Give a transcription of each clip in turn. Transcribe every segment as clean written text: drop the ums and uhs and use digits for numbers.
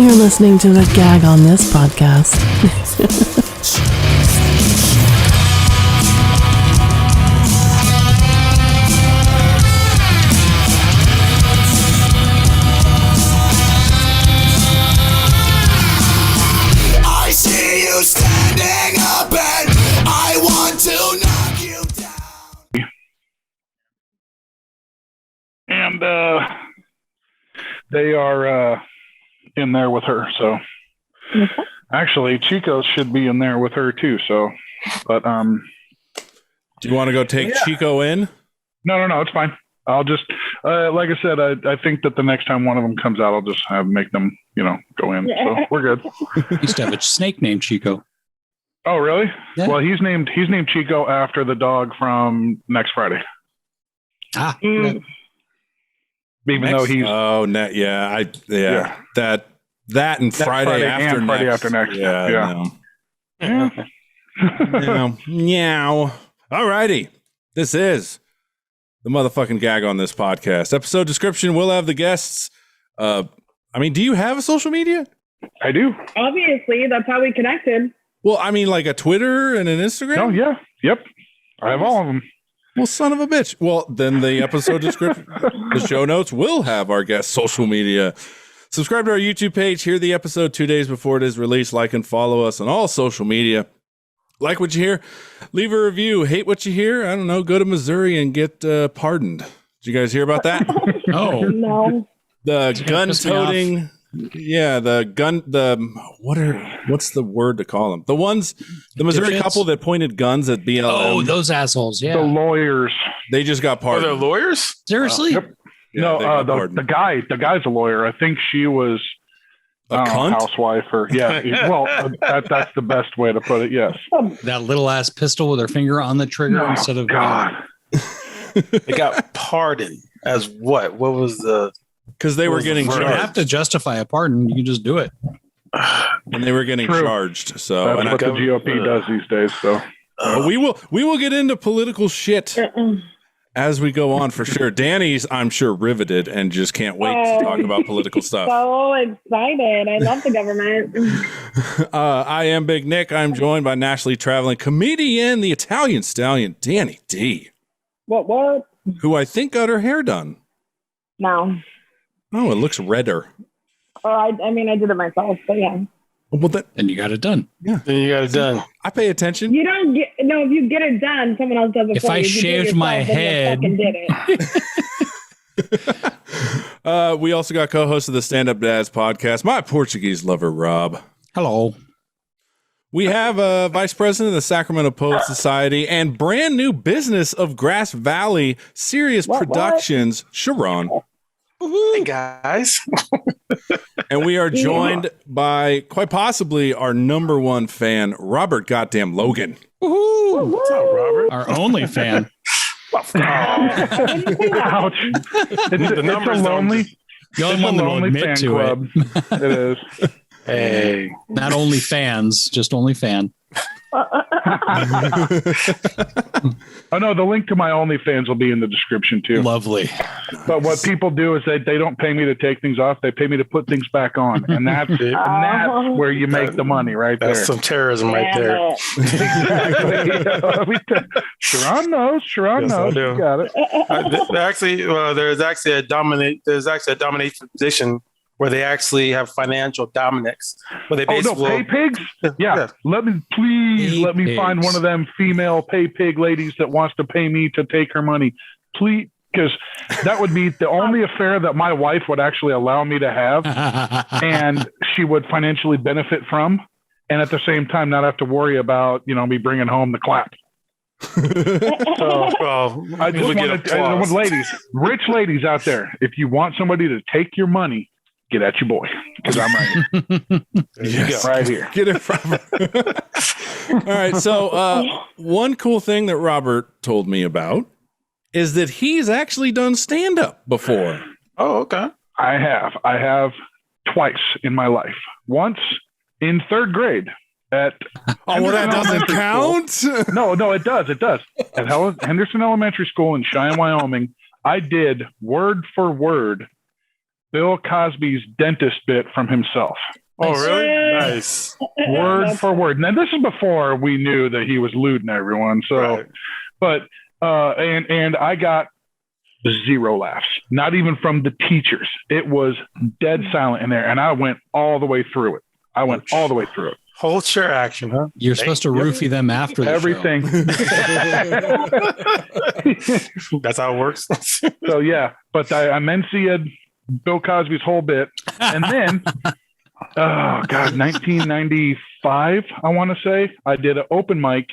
You're listening to the Gag On This podcast. I see you standing up and I want to knock you down. And they are in there with her. So actually, Chico should be in there with her too. So, but do you want to go take Chico in? No, it's fine. I'll just like I said, I think that the next time one of them comes out, I'll just make them, go in. So we're good. Used to have a snake named Chico. Oh, really? Yeah. Well, he's named Chico after the dog from Next Friday. Ah, Even though he's that and Friday after next. Yeah. Meow. All righty. This is the motherfucking Gag On This podcast. Episode description, we'll have the guests. Do you have a social media? I do. Obviously, that's how we connected. Well, like a Twitter and an Instagram? Oh, yeah. Yep. I have all of them. Well, son of a bitch. Well, then the episode description, the show notes will have our guest social media. Subscribe to our YouTube page. Hear the episode 2 days before it is released. Like and follow us on all social media. Like what you hear, leave a review. Hate what you hear, I don't know, go to Missouri and get pardoned. Did you guys hear about that? Oh. No. The gun-toting... Yeah, what's the word to call them? The Missouri couple that pointed guns at BLM. Oh, those assholes, yeah. The lawyers. They just got pardoned. Are they lawyers? Seriously? Yep. Yeah, the guy's a lawyer. I think she was a cunt? housewife or well, that's the best way to put it. Yes. That little ass pistol with her finger on the trigger instead of God. They got pardoned as what? What was the? Because they were getting You charged. don't have to justify a pardon. You can just do it. And they were getting charged. So that's what the GOP does these days. So we will get into political shit as we go on for sure. Danny's, I'm sure, riveted and just can't wait to talk about political stuff. So excited. I love the government. I am Big Nick. I'm joined by nationally traveling comedian, the Italian stallion, Danny D. What? Who I think got her hair done. No. Oh, it looks redder. I did it myself, but yeah. Well, then you got it done. Yeah. Then you got it done. I pay attention. You don't get if you get it done, someone else does it If for I you. If you do it shaved yourself, my then you head- fucking did it. We also got co-host of the Stand Up Dads podcast, my Portuguese lover, Rob. Hello. We have vice president of the Sacramento Poet Society and brand new business of Grass Valley Serious Productions, Sharon. Hey guys. And we are joined by quite possibly our number one fan, Robert Goddamn Logan. Woohoo! What's up, Robert? Our only fan. ouch! It's a lonely. The only It's a one that will lonely admit fan to club. it. It is. Hey. Not only fans, just only fan. Oh no, the link to my OnlyFans will be in the description too. Lovely. But what people do is they don't pay me to take things off; they pay me to put things back on, and that's where you make the money, right there. That's some terrorism right there. Exactly. Sharon knows. Sharon Yes, I knows. do. You got it. There's actually a domination position where they actually have financial dominance. Where they basically pay pigs. Yeah. Let me find one of them female pay pig ladies that wants to pay me to take her money, please. Because that would be the only affair that my wife would actually allow me to have, and she would financially benefit from, and at the same time not have to worry about me bringing home the clap. So I just want ladies, rich ladies out there, if you want somebody to take your money, get at your boy, because I'm right here. Yes. Right here. Get it from. All right. So one cool thing that Robert told me about is that he's actually done stand-up before. Oh, okay. I have twice in my life. Once in third grade at that doesn't count. No, it does. It does. At Henderson Elementary School in Cheyenne, Wyoming, I did word for word Bill Cosby's dentist bit from himself. Oh, really? Nice. Word for word. Now, this is before we knew that he was lewding everyone. So, Right. but, and I got 0 laughs, not even from the teachers. It was dead silent in there. And I went all the way through it. Whole chair action, huh? You're supposed to roofie them after the Everything. That's how it works. So, yeah, but I menciaed Bill Cosby's whole bit. And then, oh, God, 1995, I want to say, I did an open mic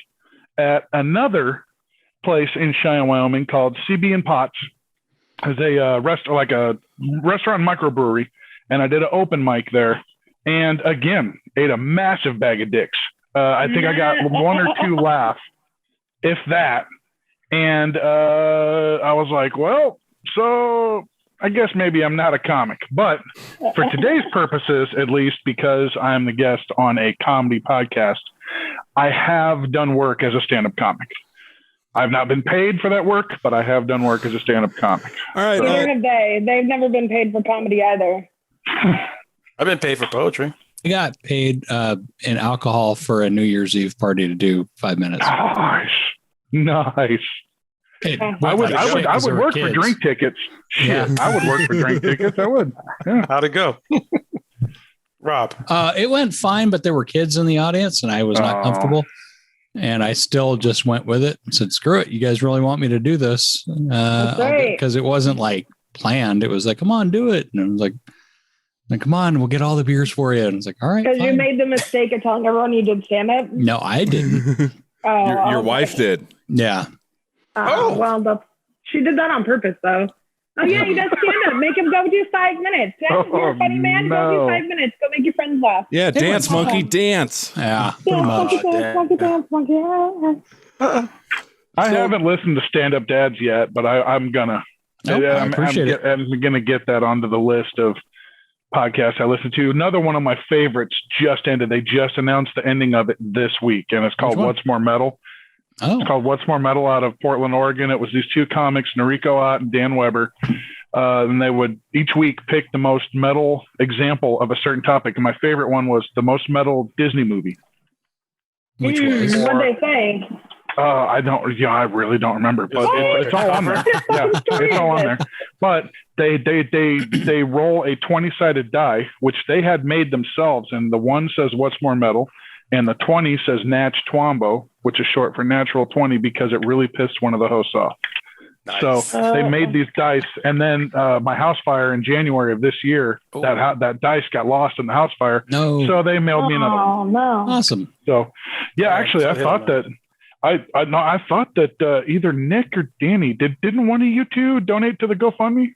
at another place in Cheyenne, Wyoming called CB and Potts. It's a restaurant microbrewery. And I did an open mic there. And again, ate a massive bag of dicks. I think I got 1 or 2 laughs, if that. And I was like, well, so I guess maybe I'm not a comic. But for today's purposes, at least, because I'm the guest on a comedy podcast, I have done work as a stand-up comic. I've not been paid for that work, but I have done work as a stand-up comic. All right. Neither have they. They've never been paid for comedy either. I've been paid for poetry. I got paid in alcohol for a New Year's Eve party to do 5 minutes. Nice. I would work for drink tickets. Shit, I would work for drink tickets. I would. Yeah. How'd it go? Rob. It went fine, but there were kids in the audience and I was not comfortable. And I still just went with it and said, screw it. You guys really want me to do this? Because it wasn't like planned. It was like, come on, do it. And I was like, come on, we'll get all the beers for you. And it's like, all right. Because you made the mistake of telling everyone you did stand-up? No, I didn't. Your wife did. Yeah. Well, she did that on purpose, though. Oh, yeah, he does stand-up. Make him go do 5 minutes. Yeah, you're a funny man. Go do 5 minutes. Go make your friends laugh. Yeah, dance, monkey, dance. Yeah, pretty much. I haven't listened to Stand-Up Dads yet, but I'm gonna. Nope, I appreciate it. I'm gonna get that onto the list of podcasts I listen to. Another one of my favorites just ended. They just announced the ending of it this week, and it's called What's More Metal. Oh. It's called What's More Metal out of Portland, Oregon. It was these 2 comics, Noriko Ott and Dan Weber. And they would each week pick the most metal example of a certain topic. And my favorite one was the most metal Disney movie. Which was? What'd they say? I really don't remember, but it's all on there. Yeah, it's all on there. But they roll a 20-sided die, which they had made themselves. And the 1 says What's More Metal, and the 20 says Natch Twombo, which is short for Natural 20, because it really pissed one of the hosts off. Nice. So they made these dice, and then my house fire in January of this year, that dice got lost in the house fire. No. So they mailed me another one. Oh, no. Awesome. So, yeah, actually, I thought that I thought that either Nick or Danny didn't one of you two donate to the GoFundMe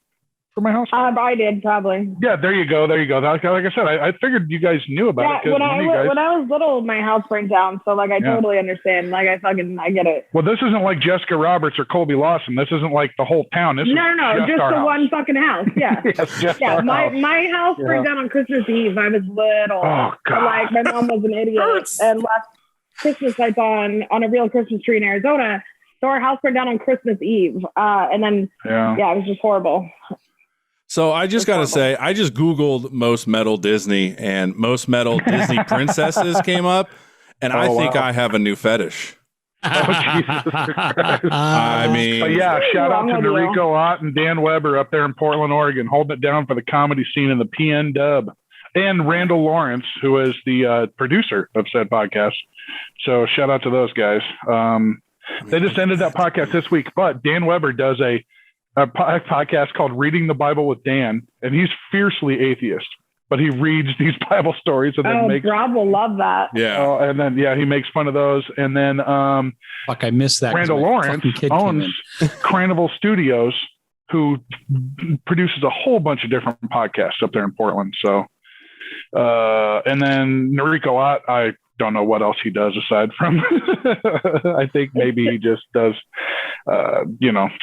for my house? I did, probably. Yeah, there you go. Like I said, I figured you guys knew about it. When I was little, my house burned down, so I totally understand. I get it. Well, this isn't like Jessica Roberts or Colby Lawson. This isn't like the whole town. This no, just the house. One fucking house. Yeah, my house burned down on Christmas Eve. I was little. Oh God! My mom was an idiot and left Christmas lights on a real Christmas tree in Arizona. So our house burned down on Christmas Eve, and then it was just horrible. So I just got to say, I just Googled most metal Disney, and most metal Disney princesses came up, and I think I have a new fetish. Oh, Jesus Christ. I mean, but yeah, shout out to Noriko Ott and Dan Weber up there in Portland, Oregon, holding it down for the comedy scene in the PN dub, and Randall Lawrence, who is the producer of said podcast. So shout out to those guys. They just ended that podcast this week, but Dan Weber does a podcast called Reading the Bible with Dan, and he's fiercely atheist, but he reads these Bible stories and then makes. Rob will love that. Yeah, and then he makes fun of those, and then I missed that. Randall Lawrence owns Carnival Studios, who produces a whole bunch of different podcasts up there in Portland. So, and then Noriko Ott, I don't know what else he does aside from. I think maybe he just does,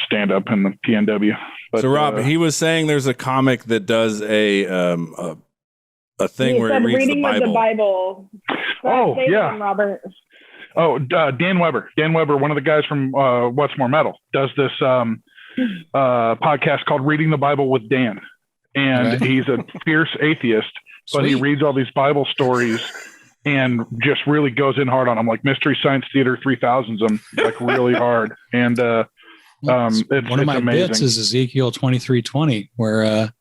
stand up in the PNW. But, so Rob, he was saying there's a comic that does a thing where he reads reading the Bible. Oh yeah, Robert. Oh, Dan Weber. Dan Weber, one of the guys from What's More Metal, does this podcast called Reading the Bible with Dan. and he's a fierce atheist, but he reads all these Bible stories and just really goes in hard on them, like Mystery Science Theater 3000s them like really hard. And it's one of my amazing. bits is Ezekiel 23:20, where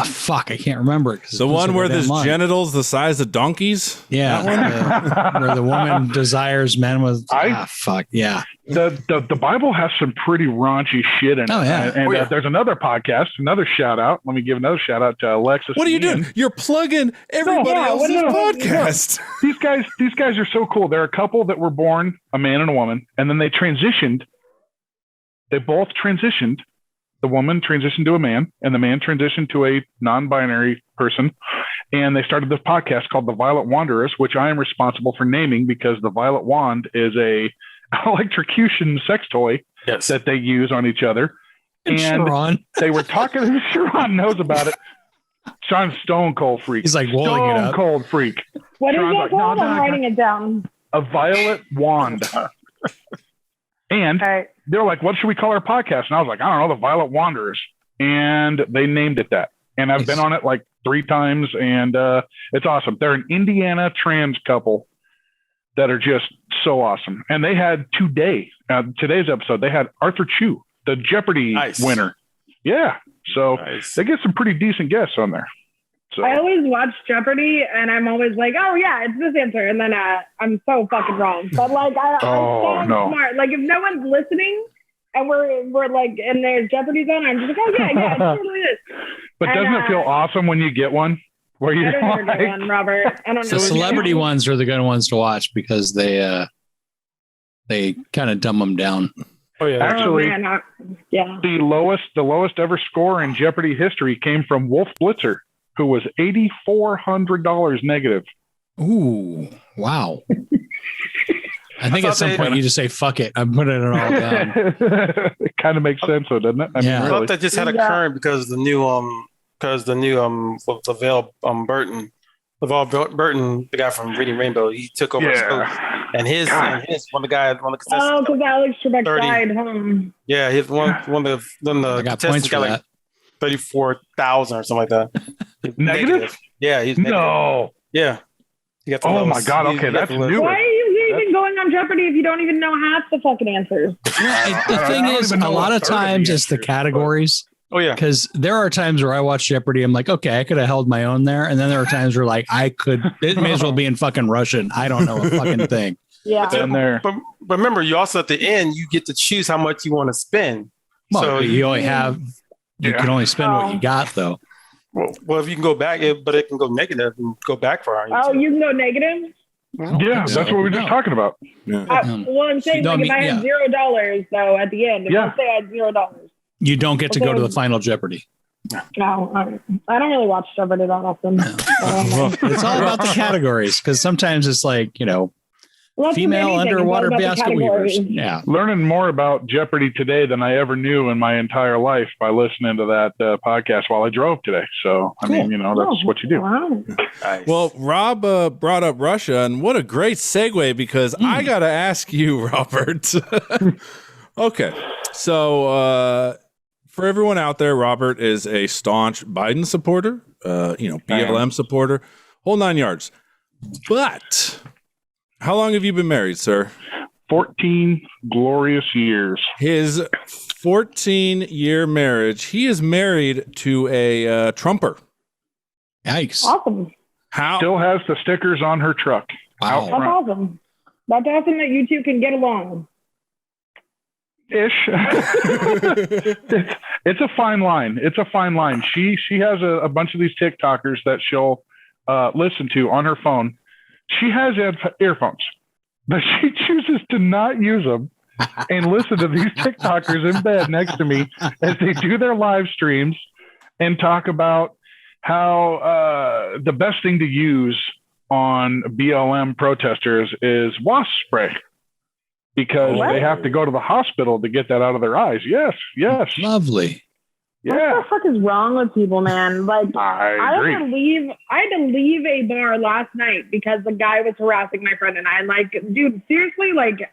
fuck, I can't remember it. The one where there's genitals the size of donkeys? Yeah. Where the woman desires men with fuck. Yeah. The Bible has some pretty raunchy shit in it. Oh, yeah. And there's another podcast, another shout out. Let me give another shout out to Alexis. What are you doing? You're plugging everybody else's podcast. These guys are so cool. They're a couple that were born a man and a woman, and then they transitioned. They both transitioned. The woman transitioned to a man, and the man transitioned to a non-binary person. And they started this podcast called The Violet Wanderers, which I am responsible for naming because the Violet Wand is a electrocution sex toy that they use on each other. And Sharon. They were talking. Sharon knows about it. Sean's stone cold freak. He's like rolling it up. Stone cold freak. What is it called? I'm writing it down. A violet wand. And they're like, what should we call our podcast? And I was like, I don't know, The Violet Wanderers. And they named it that. And I've been on it like 3 times, and it's awesome. They're an Indiana trans couple that are just so awesome. And they had today's episode, they had Arthur Chu, the Jeopardy winner. Yeah. So they get some pretty decent guests on there. So I always watch Jeopardy, and I'm always like, oh yeah, it's this answer. And then I'm so fucking wrong. But like, I'm so smart. Like if no one's listening and we're like, and there's Jeopardy's on, I'm just like, oh yeah, it's totally this. But doesn't it feel awesome when you get one? Where you get one, Robert. I don't know. The celebrity ones are the good ones to watch because they kind of dumb them down. Oh yeah, actually, the lowest ever score in Jeopardy history came from Wolf Blitzer, who was $8,400 negative. Ooh, wow. I think at some point you just say, fuck it. I'm putting it all down. It kind of makes sense, though, doesn't it? I mean, I thought that just had a current because the new LaVale Burton, the guy from Reading Rainbow, he took over his host. And his one of the contestants. Oh, because Alex Trebek died. Yeah, he's one of the contestants got like 34,000 or something like that. Negative? Yeah, he's negative. No. Yeah. Oh my God. Okay, that's new. Why are you even going on Jeopardy if you don't even know half the fucking answers? The thing is, a lot of times it's the categories. Oh yeah. Because there are times where I watch Jeopardy, I'm like, okay, I could have held my own there. And then there are times where like it may as well be in fucking Russian. I don't know a fucking thing. Yeah. But remember, you also at the end you get to choose how much you want to spend. Well, so you only have you can only spend what you got though. Well, if you can go back, but it can go negative and go back for you. You can go negative? Yeah, that's what we were just talking about. Yeah. Well, I'm saying if I had $0 though at the end, let's say I had $0. You don't get to go to the final Jeopardy. No, I don't really watch Jeopardy that often. It's all about the categories because sometimes it's like, female underwater basket weavers. Yeah. Learning more about Jeopardy today than I ever knew in my entire life by listening to that podcast while I drove today. So, I mean, that's what you do. Wow. Nice. Well, Rob brought up Russia, and what a great segue because I got to ask you, Robert. Okay. So, for everyone out there, Robert is a staunch Biden supporter, BLM supporter, whole 9 yards. But how long have you been married, sir? 14 glorious years. His 14-year marriage, he is married to a Trumper. Yikes. Awesome. How? Still has the stickers on her truck. Wow. That's awesome. That's awesome that you two can get along. Ish. It's a fine line. It's a fine line. She has a bunch of these TikTokers that she'll listen to on her phone. She has earphones, but she chooses to not use them and listen to these TikTokers in bed next to me as they do their live streams and talk about how the best thing to use on BLM protesters is wasp spray. Because they have to go to the hospital to get that out of their eyes. Yes. Lovely. Yeah. What the fuck is wrong with people, man? Like, I had to leave a bar last night because the guy was harassing my friend and I. Like, dude, seriously, like,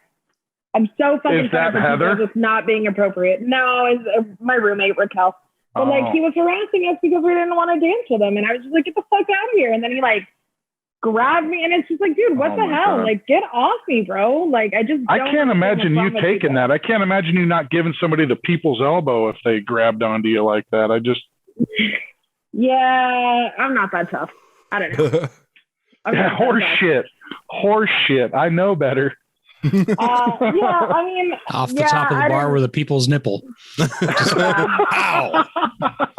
I'm so fucking Is that tired of Heather? people just not being appropriate. No, it's my roommate Raquel. But like, he was harassing us because we didn't want to dance with him. And I was just like, get the fuck out of here. And then he like grabbed me, and it's just like, dude, what the hell? God. Like, get off me, bro. Like, I can't imagine you taking that. I can't imagine you not giving somebody the people's elbow if they grabbed onto you like that. Yeah, I'm not that tough. I don't know. Horse shit. I know better. Yeah, I mean, off the top of the bar with a people's nipple. Ow.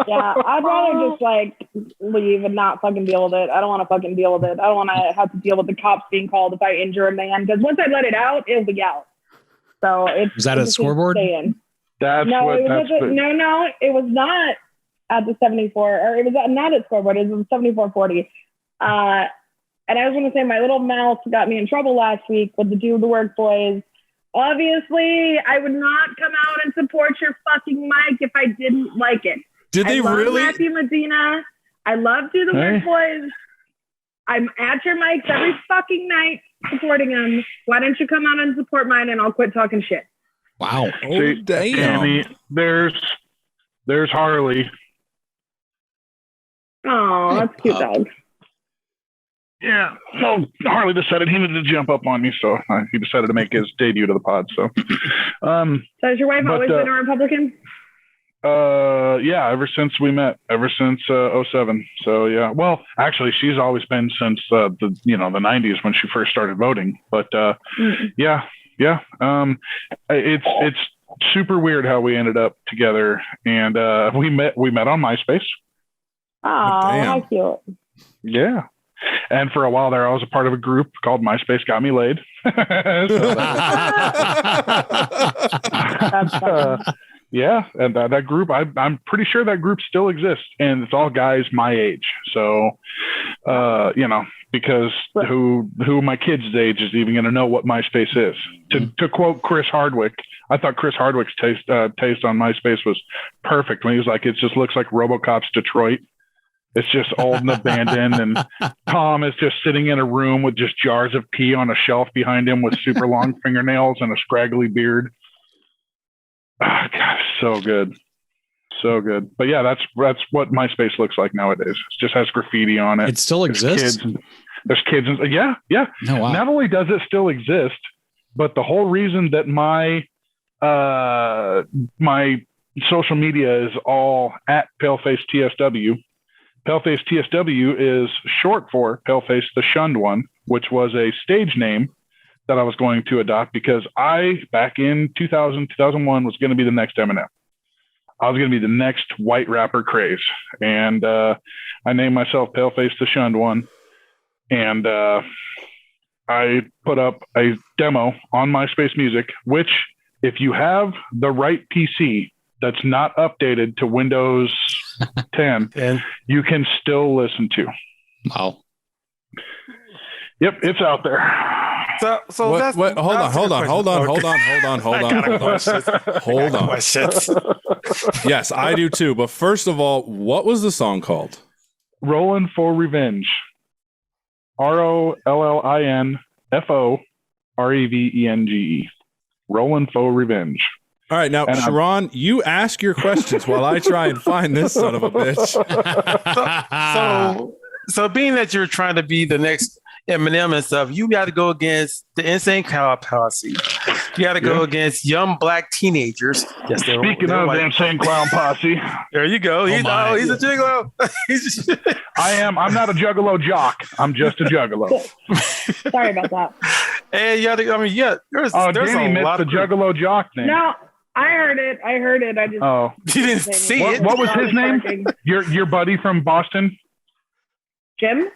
Yeah, I'd rather just like leave and not fucking deal with it. I don't want to fucking deal with it. I don't want to have to deal with the cops being called if I injure a man, because once I let it out, it'll be out. So is that a scoreboard? No, it was not at the 74, or it was not at scoreboard. It was 7440. And I was going to say, my little mouth got me in trouble last week with the Do the Work Boys. Obviously, I would not come out and support your fucking mic if I didn't like it. Did they really? Matthew Medina. I love Do the Work Boys. I'm at your mics every fucking night supporting them. Why don't you come out and support mine, and I'll quit talking shit. Wow. Oh, damn. Annie, there's Harley. Oh, that's cute, dog. Yeah, so Harley decided he needed to jump up on me, so he decided to make his debut to the pod. So has your wife always been a Republican? Yeah, ever since we met, ever since 07. So yeah, well, actually, she's always been since the 90s when she first started voting. But yeah. It's super weird how we ended up together, and we met on MySpace. Oh, how cute! Yeah. And for a while there, I was a part of a group called MySpace Got Me Laid. Yeah, and that group, I'm pretty sure that group still exists, and it's all guys my age. So, because who my kids' age is even going to know what MySpace is? To quote Chris Hardwick, I thought Chris Hardwick's taste on MySpace was perfect when he was like, it just looks like RoboCop's Detroit. It's just old and abandoned, and Tom is just sitting in a room with just jars of pee on a shelf behind him with super long fingernails and a scraggly beard. Oh, God, so good. But yeah, that's what MySpace looks like nowadays. It just has graffiti on it. It still exists? There's kids. Yeah. Oh, wow. Not only does it still exist, but the whole reason that my social media is all at Paleface TSW. Paleface TSW is short for Paleface the Shunned One, which was a stage name that I was going to adopt because back in 2001, was going to be the next Eminem. I was going to be the next white rapper craze. And I named myself Paleface the Shunned One. And I put up a demo on MySpace Music, which if you have the right PC that's not updated to Windows 10, you can still listen to. Wow. Yep, it's out there. So that's hold on. Questions. Yes, I do too. But first of all, what was the song called? Rollin' for Revenge. ROLLINFOREVENGE. Rollin' for Revenge. All right, now, Sharon, you ask your questions while I try and find this son of a bitch. So being that you're trying to be the next Eminem and stuff, you got to go against the Insane Clown Posse. You got to go against young black teenagers. Yes, Speaking of the Insane Clown Posse, there you go. He's a gigolo. I'm not a juggalo jock. I'm just a juggalo. Sorry about that. And you got to. There's Danny a lot of the juggalo jock thing. No. I heard it. I just. Oh, you didn't see it. What was his name? Your buddy from Boston, Jim.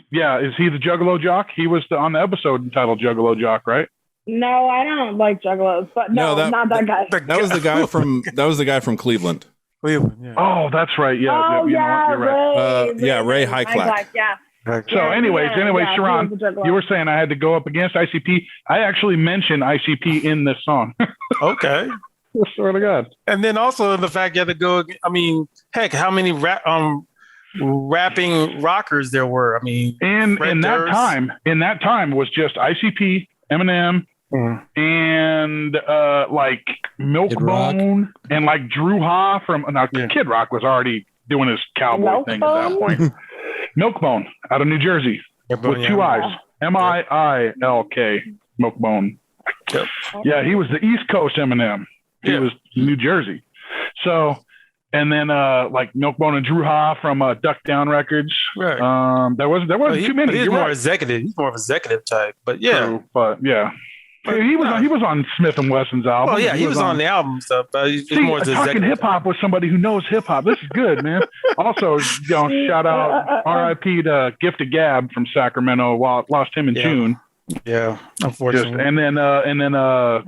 Yeah, is he the Juggalo jock? He was on the episode entitled Juggalo Jock, right? No, I don't like juggalos, but not that guy. That was the guy from Cleveland. Cleveland. Yeah. Oh, that's right. Yeah. Oh, you're right. Ray Highclack. Yeah. So, anyways, Sharon, you were saying I had to go up against ICP. I actually mentioned ICP in this song. Okay. I swear to God. And then also the fact you had to go. I mean, heck, how many rapping rockers there were? I mean, in that time was just ICP, Eminem, and like Milkbone and like Drew Ha from Kid Rock was already doing his cowboy thing at that point. Milkbone out of New Jersey with two eyes. Milk. Milkbone. Yep. Yeah, he was the East Coast Eminem. He was New Jersey. So, and then like Milkbone and Drew Ha from Duck Down Records. Right. There wasn't too many. He's more executive. He's more of executive type. But yeah. True, but yeah. He was on Smith and Wesson's album. Oh yeah, he was on the album stuff. But he's more talking hip hop with somebody who knows hip hop. This is good, man. Also, shout out R.I.P. to Gift of Gab from Sacramento. Lost him in June. Yeah, unfortunately. And then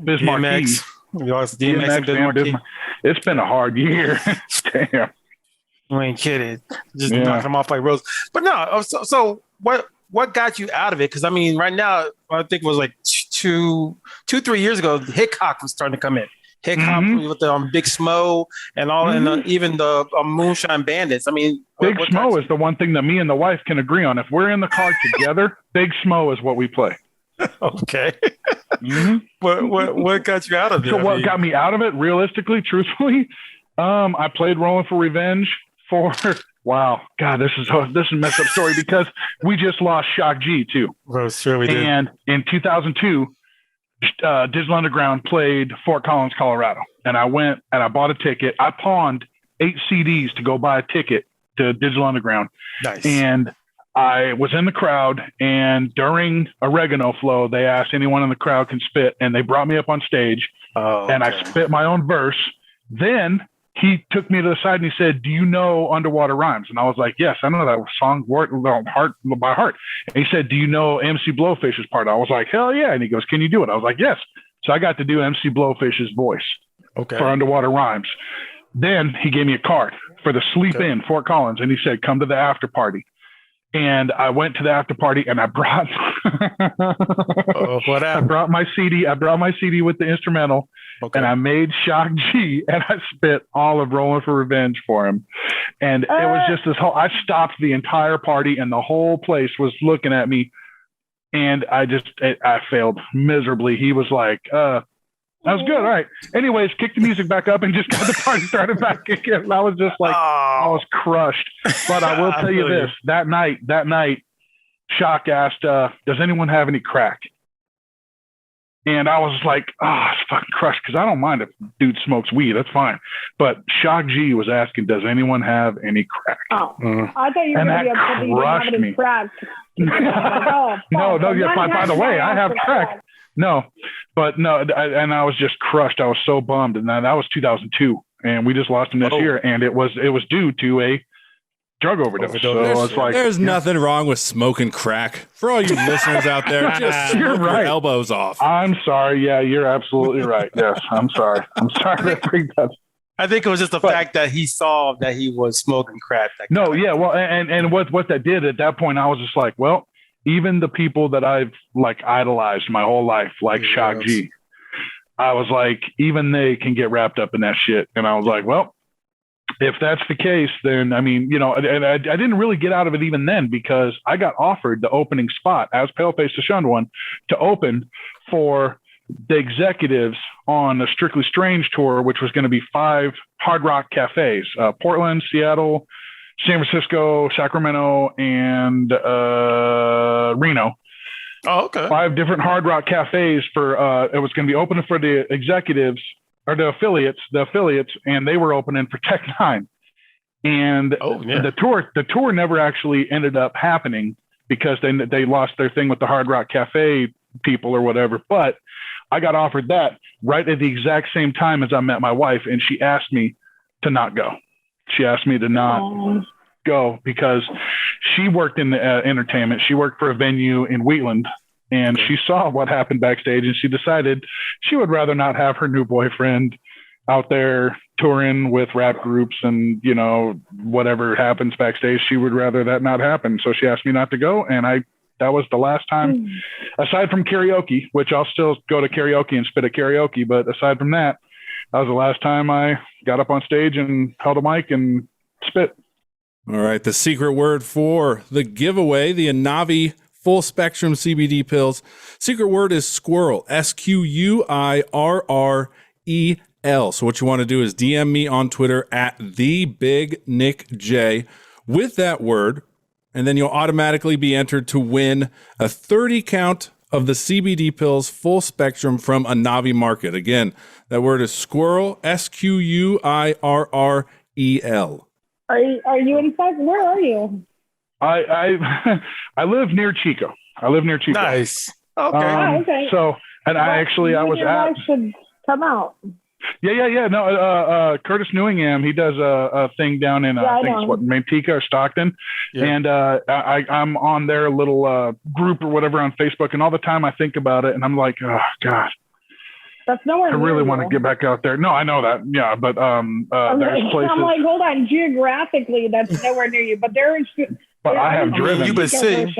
Biz Markie. DMX. It's been a hard year. Damn. You ain't kidding. Just knocking them off like Rose. But no. So what got you out of it? Because I mean, right now, I think it was like 3 years ago, Hickok was starting to come in. Hickok with the Big Smo and all, and even the Moonshine Bandits. I mean, Big Smo is the one thing that me and the wife can agree on. If we're in the car together, Big Smo is what we play. Okay. What got you out of it? So what got me out of it, realistically, truthfully, I played Rolling for Revenge for. Wow, God, this is a messed up story because we just lost Shock G too. Well, sure we did. And in 2002, Digital Underground played Fort Collins, Colorado, and I went and I bought a ticket. I pawned 8 CDs to go buy a ticket to Digital Underground. Nice. And I was in the crowd, and during Oregano Flow, they asked anyone in the crowd can spit, and they brought me up on stage, and I spit my own verse. Then he took me to the side and he said, "Do you know Underwater Rhymes?" And I was like, "Yes, I know that song by heart." And he said, "Do you know MC Blowfish's part?" I was like, "Hell yeah." And he goes, "Can you do it?" I was like, "Yes." So I got to do MC Blowfish's voice for Underwater Rhymes. Then he gave me a card for the Sleep In Fort Collins, and he said, "Come to the after party." And I went to the after party, and I brought I brought my CD. I brought my CD with the instrumental, and I made Shock G, and I spit all of Rolling for Revenge for him. And it was just this whole. I stopped the entire party, and the whole place was looking at me, and I failed miserably. He was like, "That was good. All right." Anyways, kicked the music back up and just got the party started back again. And I was just like, I was crushed. But I will tell you this: that night, Shock asked, "Does anyone have any crack?" And I was like, I was fucking crushed because I don't mind if dude smokes weed. That's fine. But Shock G was asking, "Does anyone have any crack?" I thought you were going to be upset that you didn't have any crack. No. By the way, I have crack. No, and I was just crushed. I was so bummed, and that was 2002, and we just lost him this year, and it was due to a drug overdose. So it's like there's nothing wrong with smoking crack. For all you listeners out there, just smoke your elbows off. I'm sorry. Yeah, you're absolutely right. Yes, I'm sorry. To bring that. I think it was just the fact that he saw that he was smoking crack. Well, and what that did at that point, I was just like, well. Even the people that I've like idolized my whole life, like Shock G, I was like, even they can get wrapped up in that shit. And I was like, well, if that's the case, then I mean, and I didn't really get out of it even then because I got offered the opening spot as Paleface the Shunned One to open for the executives on a Strictly Strange tour, which was going to be 5 hard rock cafes, Portland, Seattle, San Francisco, Sacramento, and Reno. Oh, okay. 5 different hard rock cafes for it was going to be open for the executives or the affiliates, and they were opening for Tech Nine. And the tour never actually ended up happening because they lost their thing with the Hard Rock Cafe people or whatever. But I got offered that right at the exact same time as I met my wife, and she asked me to not go. She asked me to not go because she worked in the entertainment. She worked for a venue in Wheatland, and she saw what happened backstage, and she decided she would rather not have her new boyfriend out there touring with rap groups and, whatever happens backstage. She would rather that not happen. So she asked me not to go, and that was the last time, aside from karaoke, which I'll still go to karaoke and spit at karaoke. But aside from that, that was the last time I got up on stage and held a mic and spit. All right. The secret word for the giveaway, the Anavi full spectrum CBD pills. Secret word is squirrel, SQUIRREL. So what you want to do is DM me on Twitter at TheBigNickJ with that word, and then you'll automatically be entered to win a 30 count of the CBD pills full spectrum from a Navi Market. Again, that word is squirrel, SQUIRREL. Are you in fact? Where are you? I live near Chico. Nice. Okay. Okay. So, and I was at. Should come out. Yeah. No, Curtis Newingham, he does a thing down in I think it's Manteca or Stockton, and I'm on their little group or whatever on Facebook, and all the time I think about it, and I'm like, oh God, that's nowhere. I really want to get back out there. No, I know that, yeah, but there's places. I'm like, hold on, geographically, that's nowhere near you, but there is. But I have driven. Yuba City.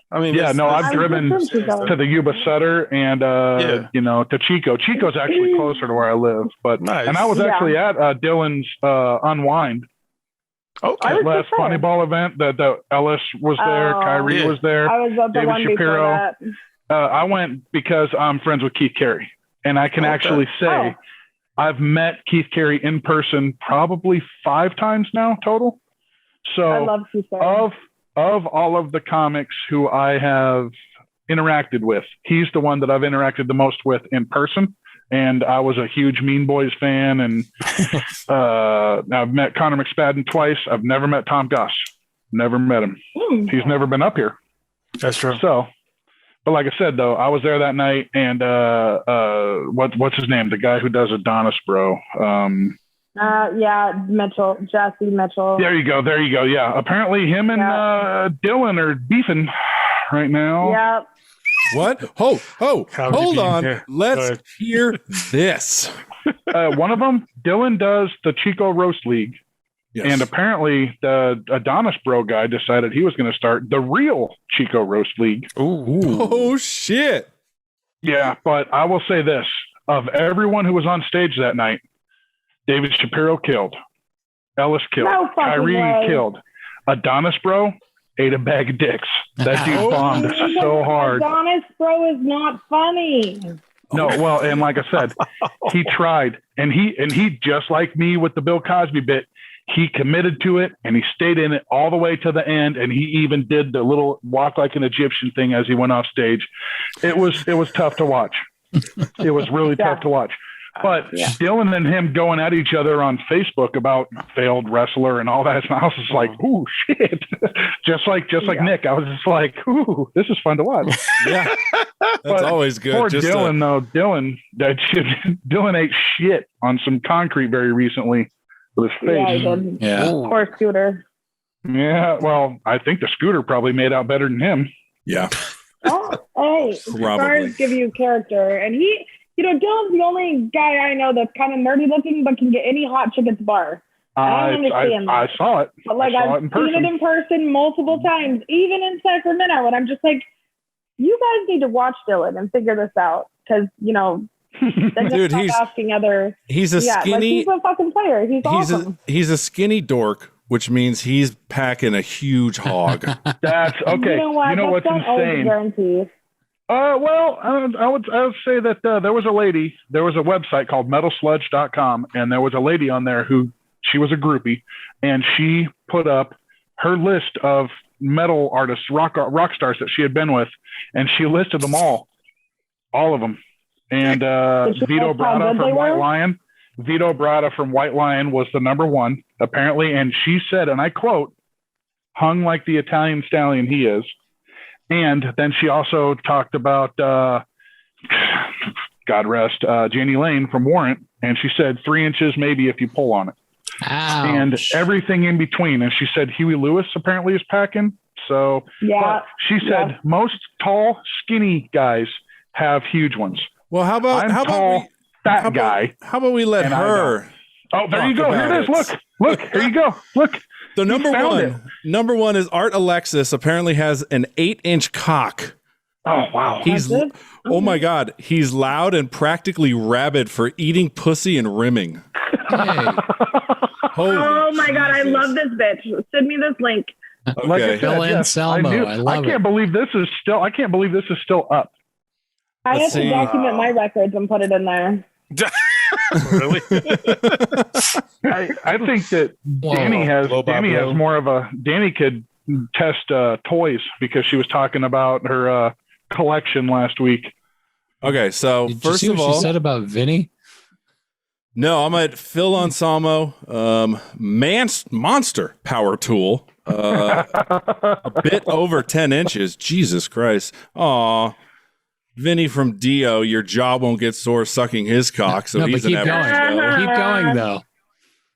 I mean, yeah, no, I've driven to the Yuba Sutter and, to Chico. Chico's actually closer to where I live. But nice. And I was actually at Dylan's Unwind. Okay. Last Funny Ball event that Ellis was there. Kyrie was there. I was at the David one Shapiro. before that. I went because I'm friends with Keith Carey. And I can actually say I've met Keith Carey in person probably 5 times now total. So I love Keith Carey. Of all of the comics who I have interacted with, he's the one that I've interacted the most with in person. And I was a huge Mean Boys fan. And I've met Connor McSpadden twice. I've never met Tom Goss. Never met him. He's never been up here. That's true. So, but like I said, though, I was there that night. And what's his name? The guy who does Adonis, bro. Jesse Mitchell. There you go. Yeah. Apparently him and Dylan are beefing right now. Yeah. What? Hold on. Yeah. Let's hear this. One of them, Dylan does the Chico Roast League. Yes. And apparently the Adonis bro guy decided he was going to start the real Chico Roast League. Ooh. Oh, shit. Yeah. But I will say this, of everyone who was on stage that night, David Shapiro killed. Ellis killed. No Kyrie killed. Adonis bro ate a bag of dicks. That dude bombed so hard. Adonis bro is not funny. No, well, and like I said, he tried, and he just like me with the Bill Cosby bit, he committed to it, and he stayed in it all the way to the end, and he even did the little walk like an Egyptian thing as he went off stage. It was tough to watch. It was really tough to watch. But Dylan and him going at each other on Facebook about failed wrestler and all that, and I was just like, "Ooh, shit!" just like Nick, I was just like, "Ooh, this is fun to watch." Yeah, that's always good. Poor Dylan, though. Dylan ate shit on some concrete very recently with his face. Yeah, he did. Yeah. Poor Scooter. Yeah, well, I think the Scooter probably made out better than him. Yeah. Stars give you character, and he. Dylan's the only guy I know that's kind of nerdy looking, but can get any hot chick at the bar. I don't understand that. I saw it. But I've seen it in person multiple times, even in Sacramento. And I'm just like, you guys need to watch Dylan and figure this out. Because, dude, asking other. He's a skinny. He's a fucking player. He's awesome. He's a skinny dork, which means he's packing a huge hog. That's okay. You know what? You know what's insane? Well, I would say that there was a website called metalsludge.com, and there was a lady on there who, she was a groupie, and she put up her list of metal artists, rock stars that she had been with, and she listed them all of them. And Vito Bratta from White Lion was the number one, apparently, and she said, and I quote, hung like the Italian stallion he is. And then she also talked about, God rest, Janie Lane from Warrant. And she said 3 inches maybe if you pull on it. Ouch. And everything in between. And she said Huey Lewis apparently is packing. So but she said most tall, skinny guys have huge ones. Well, how about fat guy? How about we let her? Oh, there you go. Here it is. Look. Here you go. Look. The number one is Art Alexis. Apparently has an 8-inch cock. Oh wow! Oh my God! He's loud and practically rabid for eating pussy and rimming. Oh my God! I love this bitch. Send me this link. Okay. Like I said, Bill Anselmo. I love it. can't believe this is still up. I have to document my records and put it in there. Really? I think that Danny has more of a Danny could test toys because she was talking about her collection last week. Okay, so Did first you see of what all, she said about Vinny? no, I'm at Phil Anselmo, monster power tool, a bit over 10 inches. Jesus Christ! Aw, Vinny from Dio, your jaw won't get sore sucking his cock, so he's an average. Keep going though.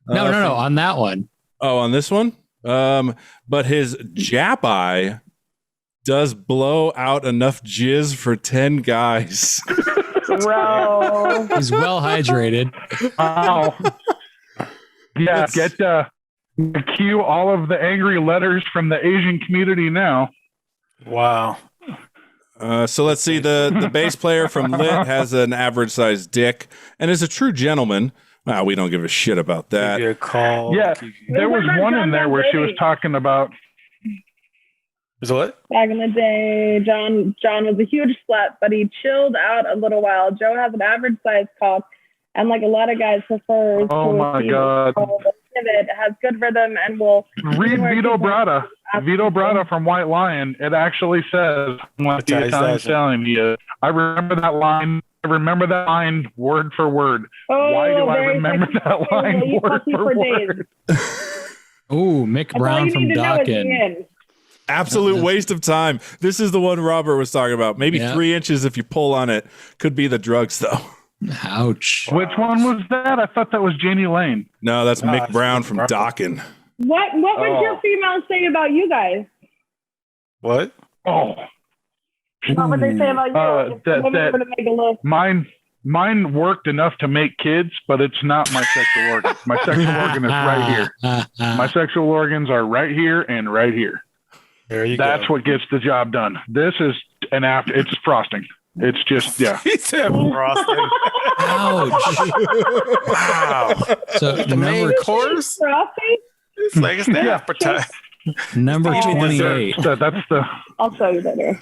No, on that one. Oh, on this one, but his jap eye does blow out enough jizz for 10 guys. Bro. He's well hydrated. Wow. Yeah, get cue all of the angry letters from the Asian community now. Wow. So let's see. The bass player from Lit has an average sized dick and is a true gentleman. We don't give a shit about that. Give you a call. Yeah, there was one in there where she was talking about. Is it what? Back in the day, John was a huge slut, but he chilled out a little while. Joe has an average size cock, and like a lot of guys prefer. Oh my God! It has good rhythm and will read Vito Bratta. Vito Bratta from White Lion. It actually says, "What the Italian telling you." I remember that line. I remember that line word for word. Why do I remember that line word for word? Oh, Mick Brown from Dawkins. Absolute waste of time. This is the one Robert was talking about. Maybe 3 inches if you pull on it. Could be the drugs, though. Ouch. Which one was that? I thought that was Janie Lane. No, that's Mick Brown from Dawkins. What would your females say about you guys? What? Oh. What would they say about you? Mine worked enough to make kids, but it's not my sexual organ. My sexual organ is right here. My sexual organs are right here and right here. There you That's go. what gets the job done. This is an after. It's frosting. It's just He said frosting. Ouch. Wow. So the main course. Frosting? It's like it's the appetite. Number 28. that's the. I'll show you later.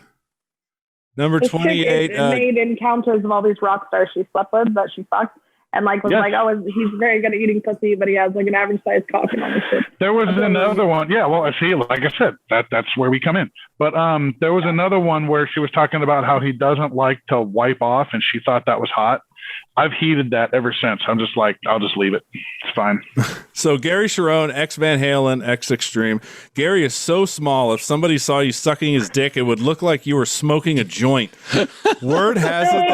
Number 28. Made encounters of all these rock stars she slept with that she fucked. And like was like, oh, he's very good at eating pussy, but he has like an average sized cock and all this shit. There was another one. Yeah, well, see, like I said, that's where we come in. But there was another one where she was talking about how he doesn't like to wipe off, and she thought that was hot. I've heated that ever since. I'm just like, I'll just leave it. It's fine. So Gary Sharon, ex Van Halen, ex Extreme. Gary is so small. If somebody saw you sucking his dick, it would look like you were smoking a joint. Word has it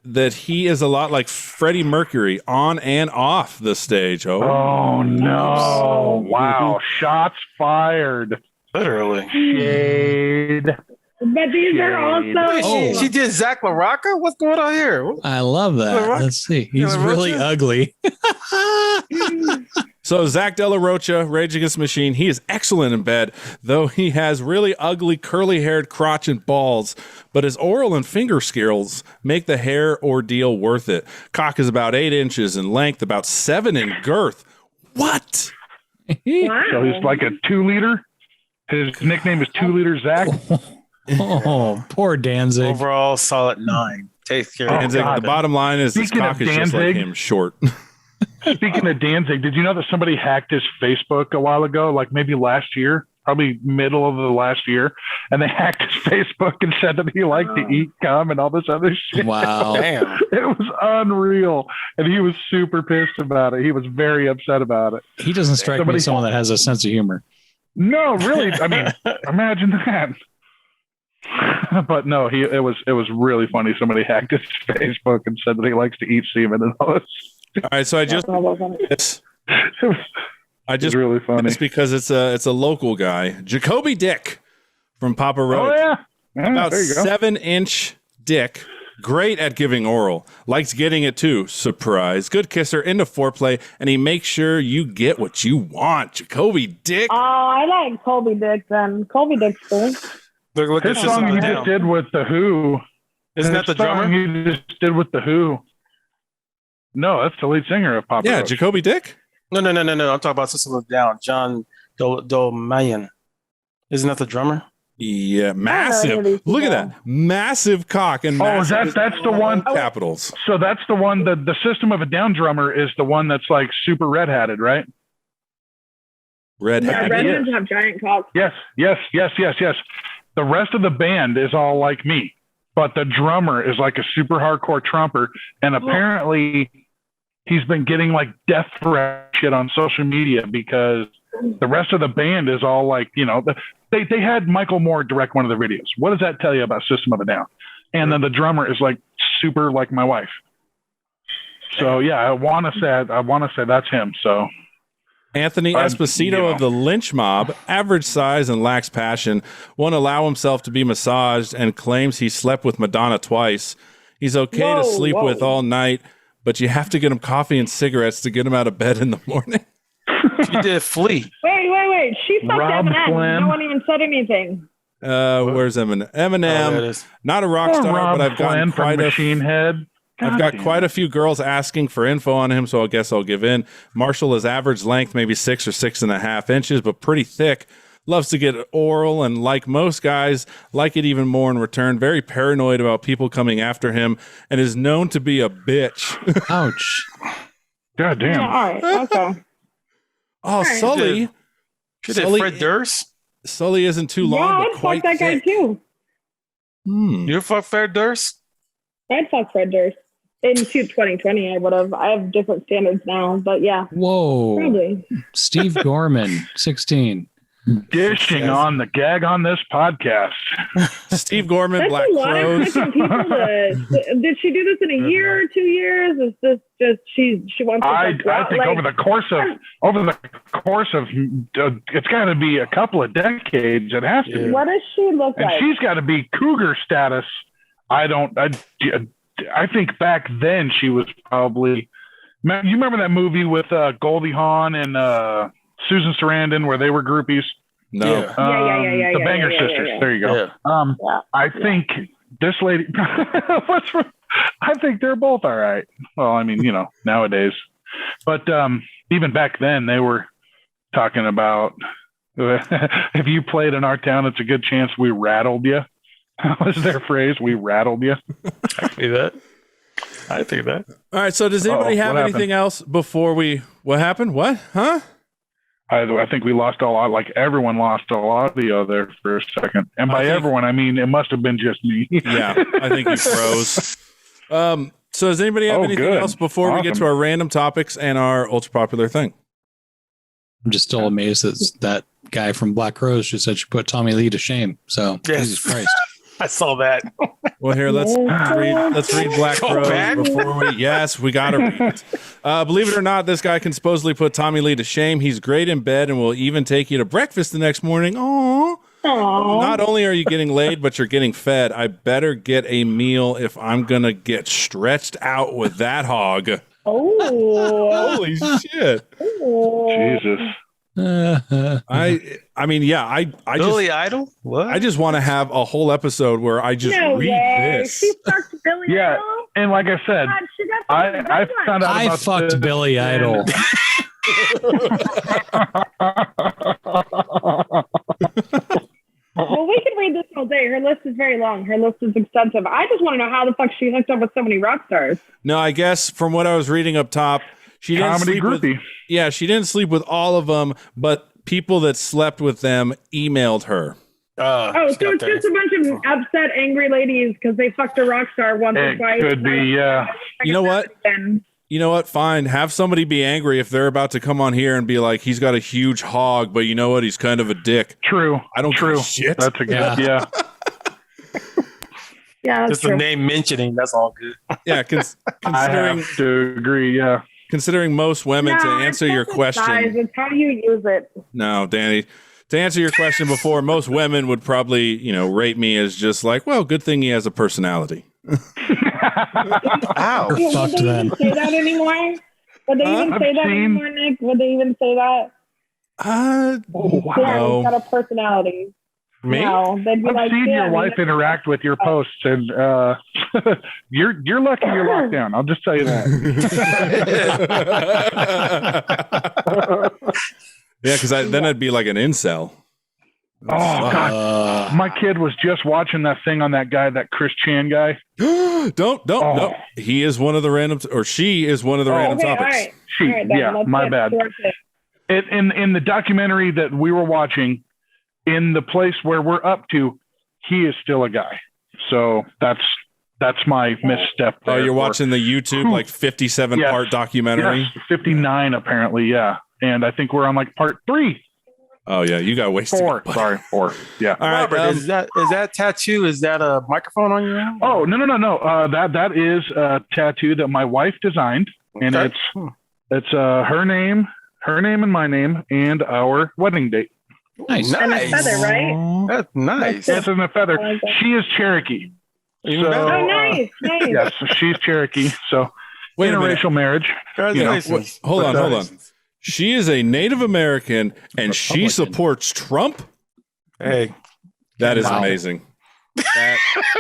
that he is a lot like Freddie Mercury on and off the stage. Oh no! Wow! Shots fired. Literally. Shade. But these are also. She did Zach LaRocca? What's going on here? I love that. Let's see. He's really ugly. So Zach De La Rocha, Rage Against the Machine, he is excellent in bed, though he has really ugly curly-haired crotch and balls, but his oral and finger skills make the hair ordeal worth it. Cock is about 8 inches in length, about 7 in girth. What? Wow. So he's like a 2-liter. His nickname is 2-liter Zach. Oh, poor Danzig. Overall, solid 9. Take care. Danzig, the bottom line is his cock is just like him, short. Speaking of Danzig, did you know that somebody hacked his Facebook a while ago, like maybe last year, probably middle of the last year, and they hacked his Facebook and said that he liked to eat cum and all this other shit. Wow. Damn. It was unreal. And he was super pissed about it. He was very upset about it. He doesn't strike me as someone that has a sense of humor. No, really. I mean, imagine that. But no, it was really funny. Somebody hacked his Facebook and said that he likes to eat semen and all this. All right, so I just really funny. It's because it's a local guy, Jacoby Dick from Papa Roach. Oh yeah, about 7-inch dick. Great at giving oral. Likes getting it too. Surprise. Good kisser. Into foreplay, and he makes sure you get what you want. Jacoby Dick. Oh, I like Colby Dick then. Colby Dick's cool. Look his song he just did with The Who. Isn't that the drummer? He just did with The Who. No, that's the lead singer of Papa Roach. Jacoby Dick. No. I'm talking about System of a Down. John Dolmayan. Isn't that the drummer? Yeah, massive. Look at that. Massive cock and massive that's the one. Capitals. So that's the one, the System of a Down drummer is the one that's like super red-hatted, right? Yeah, redheads have giant cocks. Yes. The rest of the band is all like me, but the drummer is like a super hardcore trumper, and apparently he's been getting like death threat shit on social media because the rest of the band is all like, you know, they had Michael Moore direct one of the videos. What does that tell you about System of a Down? And then the drummer is like super like my wife. So yeah, I want to say that's him. So Anthony Esposito of the Lynch Mob, average size and lacks passion, won't allow himself to be massaged and claims he slept with Madonna twice. He's okay to sleep with all night, but you have to get him coffee and cigarettes to get him out of bed in the morning. She did Flea. Wait. She fucked Eminem. Flynn. No one even said anything. Where's Eminem? Eminem, not a rock star, but I've gotten quite a Machine Head. I've got quite a few girls asking for info on him, so I guess I'll give in. Marshall is average length, maybe 6 or 6.5 inches, but pretty thick. Loves to get oral, and like most guys, like it even more in return. Very paranoid about people coming after him, and is known to be a bitch. Ouch. God damn. Yeah, all right. Okay. Oh, Sully. She did Fred Durst. Sully isn't too long, but I'd quite fuck that thick. guy too. You fuck Fred Durst? I'd fuck Fred Durst. In 2020, I would have. I have different standards now, but yeah. Whoa. Probably. Steve Gorman, 16. Dishing on the Gag On This podcast. Steve Gorman, That's Black a lot Crows. of fucking people did she do this in a year or 2 years? Is this just she wants to I think over the course of it's got to be a couple of decades. It has to be. What does she look And like? she's got to be cougar status. I think back then she was probably. You remember that movie with Goldie Hawn and Susan Sarandon where they were groupies? No. Yeah. The Banger Sisters. Yeah. There you go. Yeah. I think this lady. I think they're both all right. Well, I mean, you know, nowadays, but even back then they were talking about if you played in our town, it's a good chance we rattled you. Was their phrase? We rattled you. I think that. All right. So does anybody have anything else before we? What happened? What? Huh? I think we lost a lot. Like everyone lost a audio there for a second, and by everyone I mean it must have been just me. Yeah, I think you froze. So does anybody have anything else before we get to our random topics and our ultra popular thing? I'm just still amazed that guy from Black Rose just said she put Tommy Lee to shame. So Jesus Christ. I saw that. Well, here, let's read Black Rose before we. Yes, we got to read it. Believe it or not, this guy can supposedly put Tommy Lee to shame. He's great in bed and will even take you to breakfast the next morning. Aww. Not only are you getting laid, but you're getting fed. I better get a meal if I'm going to get stretched out with that hog. Oh. Holy shit. Jesus. I mean, yeah, I Billy just Idol? What? I just want to have a whole episode where I just read this. She fucked Billy Yeah, Idol? and like I said, God, she got I found out I about fucked this Billy Idol. Well, we can read this all day. Her list is very long. Her list is extensive. I just want to know how the fuck she hooked up with so many rock stars. No, I guess from what I was reading up top, she didn't comedy sleep with, groupie. yeah, she didn't sleep with all of them, but people that slept with them emailed her. So it's just a bunch of upset, angry ladies because they fucked a rock star once or It twice. could be, yeah. You know what? You know what? Fine. Have somebody be angry if they're about to come on here and be like, he's got a huge hog, but you know what? He's kind of a dick. True. I don't give a shit. That's a good, yeah. Yeah, that's just true. the name mentioning, that's all good. Yeah, I considering have to agree, yeah. considering most women to answer your question. It's how you use it. No, Danny. To answer your question before, most women would probably, rate me as just like, well, good thing he has a personality. Ow. Would they even say that anymore? Would they even say that anymore, Nick? Would they even say that? Wow. Yeah, he's got a personality. Me? No, they'd be I've like, seen yeah, your wife interact with your posts, and you're lucky you're locked down. I'll just tell you that. Yeah, because then I'd be like an incel. Oh God! My kid was just watching that thing on that guy, that Chris Chan guy. No. He is one of the random, or she is one of the random topics. All right, my bad. In the documentary that we were watching, in the place where we're up to, he is still a guy. So that's my misstep. Oh, you're watching the YouTube 57-part documentary? Yes, 59 apparently, yeah. And I think we're on part 3. Oh yeah, you got wasted. 4. Sorry, 4. Yeah. All right, Robert, is that tattoo? Is that a microphone on your arm? Oh no. That is a tattoo that my wife designed, and it's her name and my name and our wedding date. Nice. And a feather, right? That's nice. Yes, and a feather. She is Cherokee. Nice. Yes, she's Cherokee. So interracial marriage. Hold on. She is a Native American and she supports Trump. Hey, that is amazing.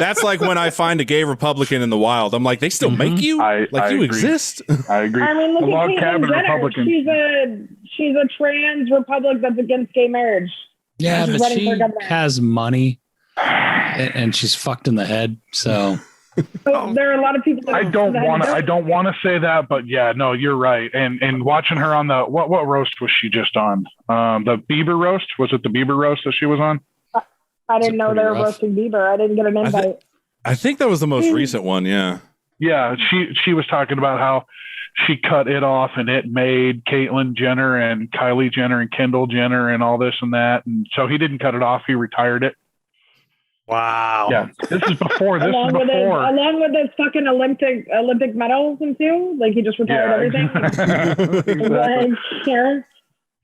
That's like when I find a gay Republican in the wild. I'm like, they still make you? I you agree. exist? I agree. I mean, look the log at cabin Caitlyn Jenner. Republican. She's a trans Republic that's against gay marriage. Yeah, but she has money and she's fucked in the head. So there are a lot of people that I don't want to say that, but yeah, no, you're right. And watching her on the what roast was she just on? The Bieber roast? Was it the Bieber roast that she was on? I didn't know they were roasting Bieber. I didn't get an invite. I think that was the most recent one, yeah. Yeah, she was talking about how she cut it off and it made Caitlyn Jenner and Kylie Jenner and Kendall Jenner and all this and that. And so he didn't cut it off. He retired it. Wow. Yeah. This is before. Along with his fucking Olympic medals and too. Like he just retired everything. Exactly.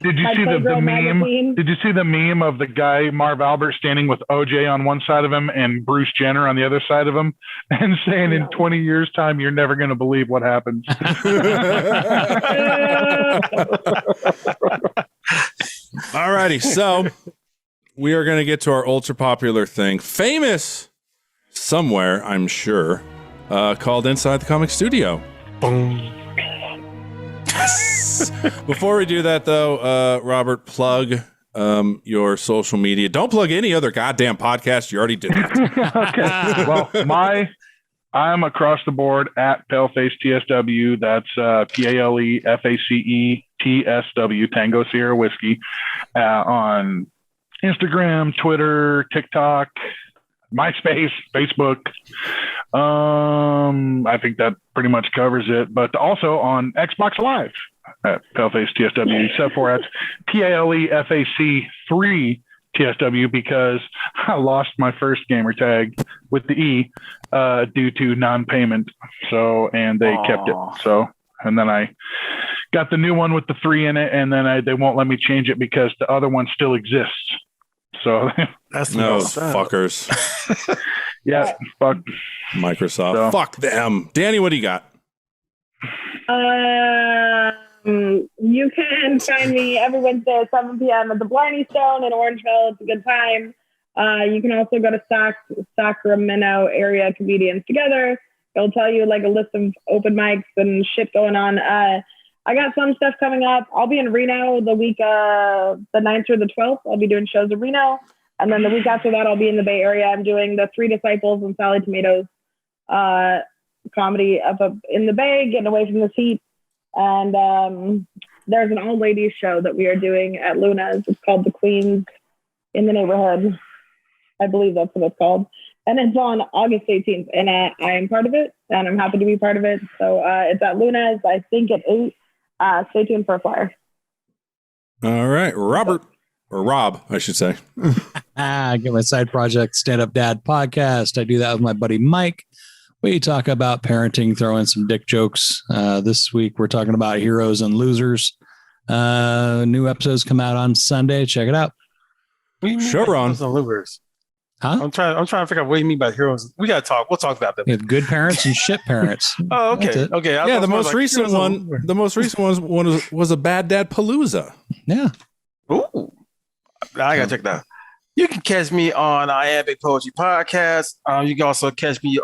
Did you see the meme? Did you see the meme of the guy Marv Albert standing with OJ on one side of him and Bruce Jenner on the other side of him, and saying, "In 20 years' time, you're never going to believe what happens." All righty, so we are going to get to our ultra popular thing, famous somewhere, I'm sure, called Inside the Comic Studio. Boom. Before we do that, though, Robert, plug your social media. Don't plug any other goddamn podcast. You already did that. Okay. Well, I'm across the board at Paleface TSW. That's PALEFACE TSW, Tango Sierra Whiskey, on Instagram, Twitter, TikTok, MySpace, Facebook. I think that pretty much covers it. But also on Xbox Live at Paleface TSW, except for at PALEFAC 3 TSW, because I lost my first gamer tag with the E due to non-payment. So, and they kept it. So, and then I got the new one with the 3 in it, and then they won't let me change it because the other one still exists. So that's those fuckers. Yeah, fuck Microsoft. So. Fuck them. Danny, what do you got? You can find me every Wednesday at 7 p.m. at the Blarney Stone in Orangeville. It's a good time. You can also go to Sacramento Area Comedians Together. It'll tell you like a list of open mics and shit going on. I got some stuff coming up. I'll be in Reno the week the 9th through the 12th. I'll be doing shows in Reno. And then the week after that, I'll be in the Bay Area. I'm doing the Three Disciples and Sally Tomatoes comedy up in the Bay, getting away from the heat. And there's an old ladies show that we are doing at Luna's. It's called The Queens in the Neighborhood. I believe that's what it's called. And it's on August 18th. And I am part of it. And I'm happy to be part of it. So it's at Luna's, I think at 8. Stay tuned for a flyer. All right. Robert. Or Rob, I should say. I get my side project, Stand Up Dad Podcast. I do that with my buddy Mike. We talk about parenting, throw in some dick jokes. This week, we're talking about heroes and losers. New episodes come out on Sunday. Check it out. Showrun. Losers. Huh? I'm trying to figure out what you mean by heroes. We got to talk. We'll talk about that. We have good parents and shit parents. Oh, okay. Okay. Yeah, the most recent one was a Bad Dad Palooza. Yeah. Ooh. I gotta check that. You can catch me on Iambic Poetry Podcast. You can also catch me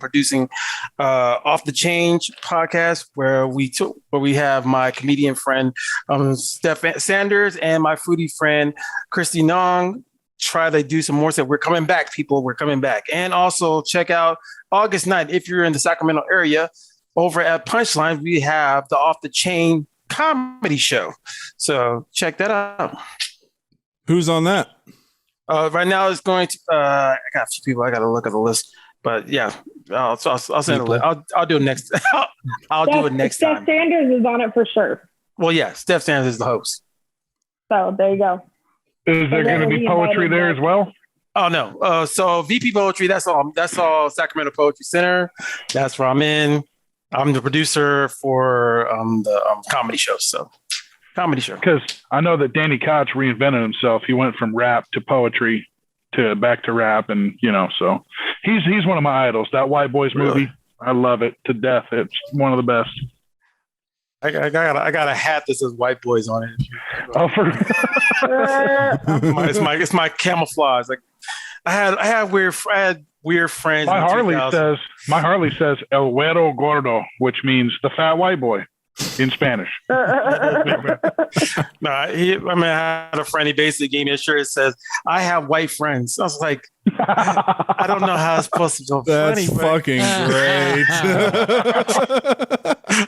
producing Off the Change podcast, where we have my comedian friend Steph Sanders and my foodie friend Christy Nong. Try to do some more stuff. We're coming back, people. We're coming back. And also check out August 9th, if you're in the Sacramento area, over at Punchline, we have the Off the Chain comedy show. So check that out. Who's on that? Right now it's going to, I got a few people. I got to look at the list, but yeah, I'll send it. I'll do it next. I'll do it next time. Steph Sanders is on it for sure. Well, yeah, Steph Sanders is the host. So there you go. Is there going to be poetry there as well? Oh no. So VP Poetry, that's all Sacramento Poetry Center. That's where I'm in. I'm the producer for the comedy show. So comedy show. Because I know that Danny Koch reinvented himself. He went from rap to poetry to back to rap, and so he's one of my idols. That White Boys movie, I love it to death. It's one of the best. I got a hat that says White Boys on it. Oh, it's my camouflage. Like I had weird friends. My Harley says El Güero Gordo, which means the fat white boy in Spanish. I had a friend. He basically gave me a shirt that says, "I have white friends." I was like, I don't know how it's supposed to go. That's fucking great.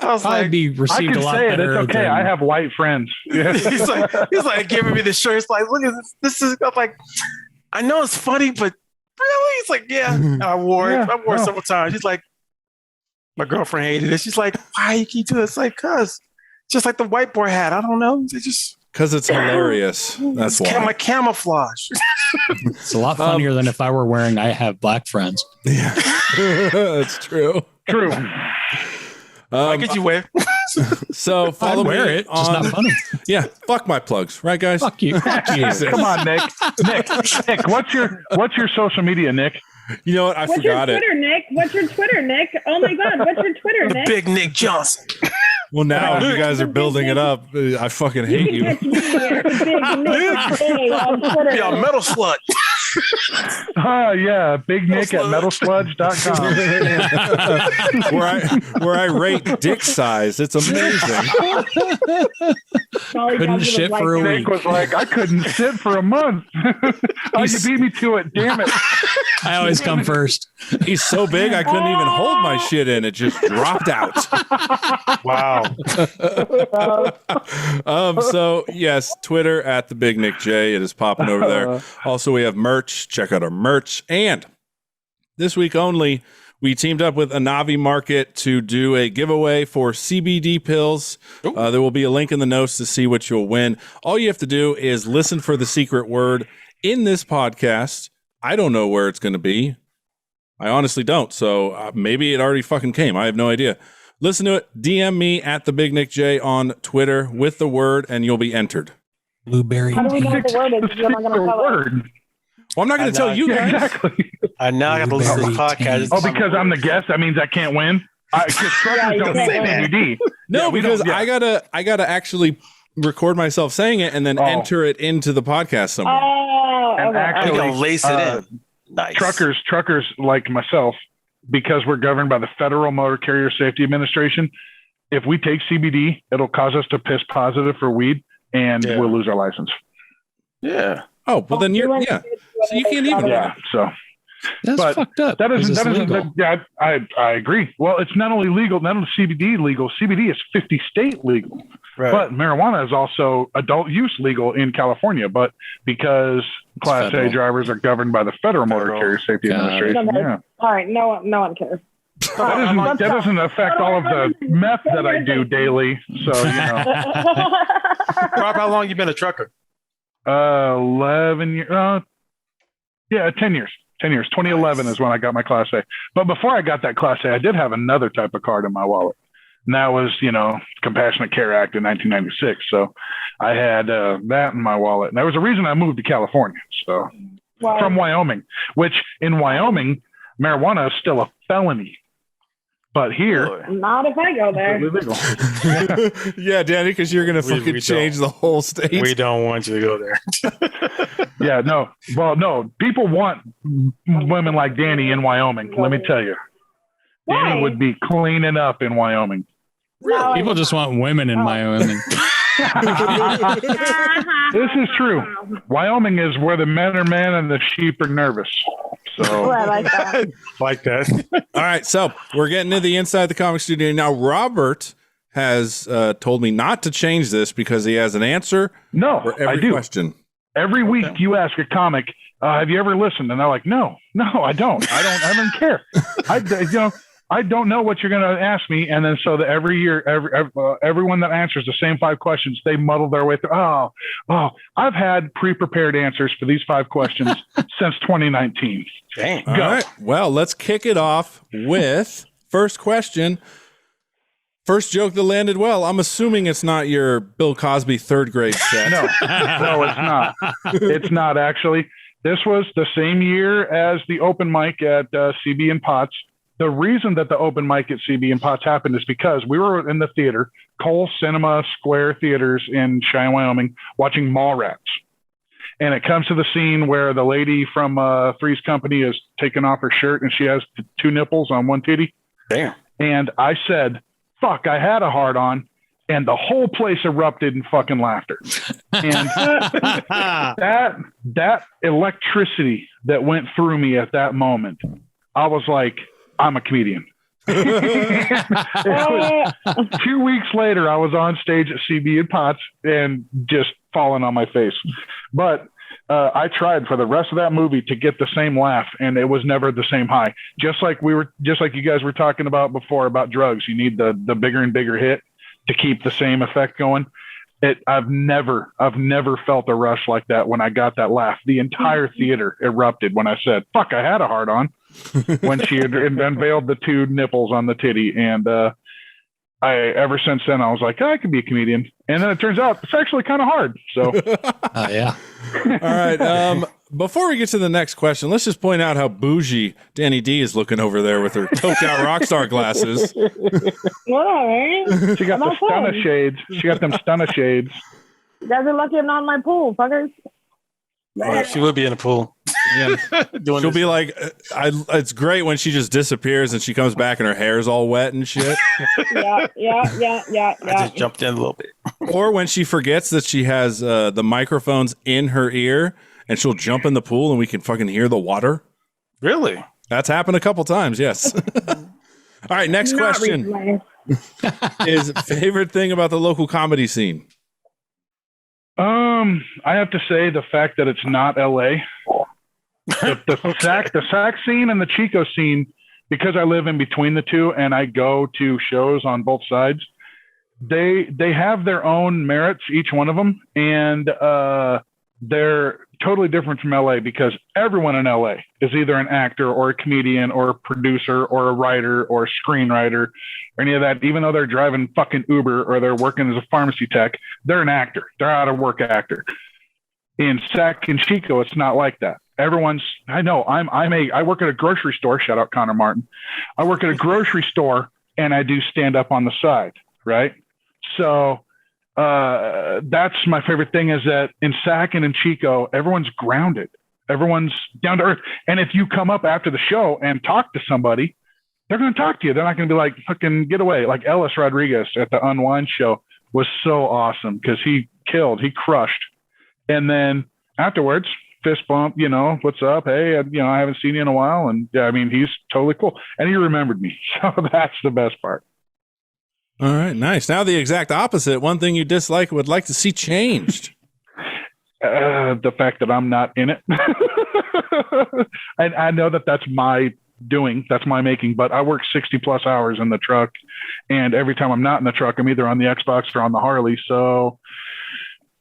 I was like, be received a lot better. It's okay. I have white friends. he's like giving me the shirt. It's like, look at this. This is I'm like, I know it's funny, but really? He's like, yeah. I wore it. I wore it several times. He's like, my girlfriend hated it. She's like, why you keep doing it? It's like, cuz just like the white boy hat. I don't know. It's just because it's hilarious. That's why. My camouflage. It's a lot funnier than if I were wearing I have black friends. Yeah, that's true. True. Why could you wear? So follow me. It. It's just not funny. Yeah, fuck my plugs, right, guys? Fuck you. Come on, Nick. Nick, what's your social media, Nick? You know what? I forgot it. What's your Twitter, Nick? Oh my God, what's your Twitter, Nick? Big Nick Johnson. Well, now you guys are building it up. I fucking hate you. Big Nick J on Twitter. Yeah, metal slut. Oh yeah, Big Nick at metalsludge.com. where I rate dick size. It's amazing. Couldn't shit for a week. Nick was like, I couldn't sit for a month. Oh, you beat me to it. Damn it. I always come first. He's so big I couldn't even hold my shit in. It just dropped out. Wow. So yes, Twitter at the Big Nick J. It is popping over there. Also, we have merch. Check out our merch. And this week only, we teamed up with Anavi Market to do a giveaway for CBD pills. There will be a link in the notes to see what you'll win. All you have to do is listen for the secret word in this podcast. I don't know where it's going to be. I honestly don't. So maybe it already fucking came. I have no idea. Listen to it. DM me at the Big Nick J on Twitter with the word, and you'll be entered. Blueberry. How do we know what the word is? You're not going to tell us. Well, I'm not going to tell you guys. Exactly. I now got to listen to the podcast. Oh, because I'm the guest, that means I can't win? Because truckers don't need CBD. No, because I gotta actually record myself saying it and then enter it into the podcast somewhere. Oh, And actually, I'm gonna lace it in. Nice. Truckers like myself, because we're governed by the Federal Motor Carrier Safety Administration, if we take CBD, it'll cause us to piss positive for weed, and we'll lose our license. Yeah. Oh, well then you're so you can't even. Yeah. So That's fucked up. That isn't. I agree. Well, it's not only legal, not only CBD legal. CBD is 50 state legal, right. But marijuana is also adult use legal in California. But because Class A drivers are governed by the Federal Motor Carrier Safety Administration, all right, no one cares. That doesn't affect all of the meth that I do daily. So Rob, how long you been a trucker? 11 years. 10 years. 10 years. 2011 is when I got my Class A. But before I got that Class A, I did have another type of card in my wallet. And that was, Compassionate Care Act in 1996. So I had that in my wallet. And there was a reason I moved to California. So from Wyoming, which in Wyoming, marijuana is still a felony. But here, not if I go there. Yeah, Danny, because you're gonna fucking change the whole state. We don't want you to go there. Yeah, no. Well, no. People want women like Danny in Wyoming. Let me tell you, Danny would be cleaning up in Wyoming. Really? People just want women in Wyoming. This is true. Wyoming is where the men are men and the sheep are nervous. So I like that. Like that. All right, so we're getting to the inside the comic studio now. Robert has told me not to change this because he has an answer for every I do. question. Every week you ask a comic, have you ever listened? And they're like, no, I don't. I don't care. I don't know what you're going to ask me. And then so that every year, everyone that answers the same 5 questions, they muddle their way through. Oh, I've had pre-prepared answers for these 5 questions since 2019. Dang. All right. Well, let's kick it off with first question. First joke that landed well. I'm assuming it's not your Bill Cosby 3rd grade set. No, it's not. It's not actually. This was the same year as the open mic at CB and Potts. The reason that the open mic at CB and Potts happened is because we were in the theater, Cole Cinema Square Theaters in Cheyenne, Wyoming, watching Mallrats. And it comes to the scene where the lady from Three's Company is taking off her shirt and she has 2 nipples on one titty. Damn. And I said, fuck, I had a hard on. And the whole place erupted in fucking laughter. And that electricity that went through me at that moment, I was like, I'm a comedian. It was 2 weeks later, I was on stage at CB and Potts and just falling on my face. But I tried for the rest of that movie to get the same laugh, and it was never the same high. Just like you guys were talking about before about drugs, you need the bigger and bigger hit to keep the same effect going. I've never felt a rush like that when I got that laugh. The entire theater erupted when I said, fuck, I had a hard on, when she had unveiled the 2 nipples on the titty. And ever since then, I was like, I could be a comedian. And then it turns out it's actually kind of hard. So, yeah. All right. Before we get to the next question, let's just point out how bougie Danny D is looking over there with her toked out rock star glasses. Whatever. She got the stunner shades. She got them stunner shades. You guys are lucky I'm not in my pool, fuckers. Well, she would be in a pool. Yeah. She'll be like, it's great when she just disappears and she comes back and her hair's all wet and shit. Yeah. I just jumped in a little bit. Or when she forgets that she has the microphones in her ear and she'll jump in the pool and we can fucking hear the water. Really? That's happened a couple times, yes. All right, next question is favorite thing about the local comedy scene. I have to say the fact that it's not LA. The Sac scene and the Chico scene, because I live in between the two and I go to shows on both sides, they have their own merits, each one of them, and they're totally different from LA because everyone in LA is either an actor or a comedian or a producer or a writer or a screenwriter or any of that. Even though they're driving fucking Uber or they're working as a pharmacy tech, they're an actor. They're out of work actor. In Sac and Chico, it's not like that. Everyone's, I know, I work at a grocery store. Shout out Connor Martin. I work at a grocery store and I do stand up on the side, right? So that's my favorite thing is that in Sac and in Chico, everyone's grounded. Everyone's down to earth. And if you come up after the show and talk to somebody, they're going to talk to you. They're not going to be like, fucking get away. Like Ellis Rodriguez at the Unwind show was so awesome because he crushed. And then afterwards, fist bump, what's up? Hey, I haven't seen you in a while. And yeah, I mean, he's totally cool. And he remembered me. So that's the best part. All right, nice. Now the exact opposite. One thing you dislike would like to see changed. The fact that I'm not in it. I know that that's my doing, that's my making, but I work 60 plus hours in the truck. And every time I'm not in the truck, I'm either on the Xbox or on the Harley. So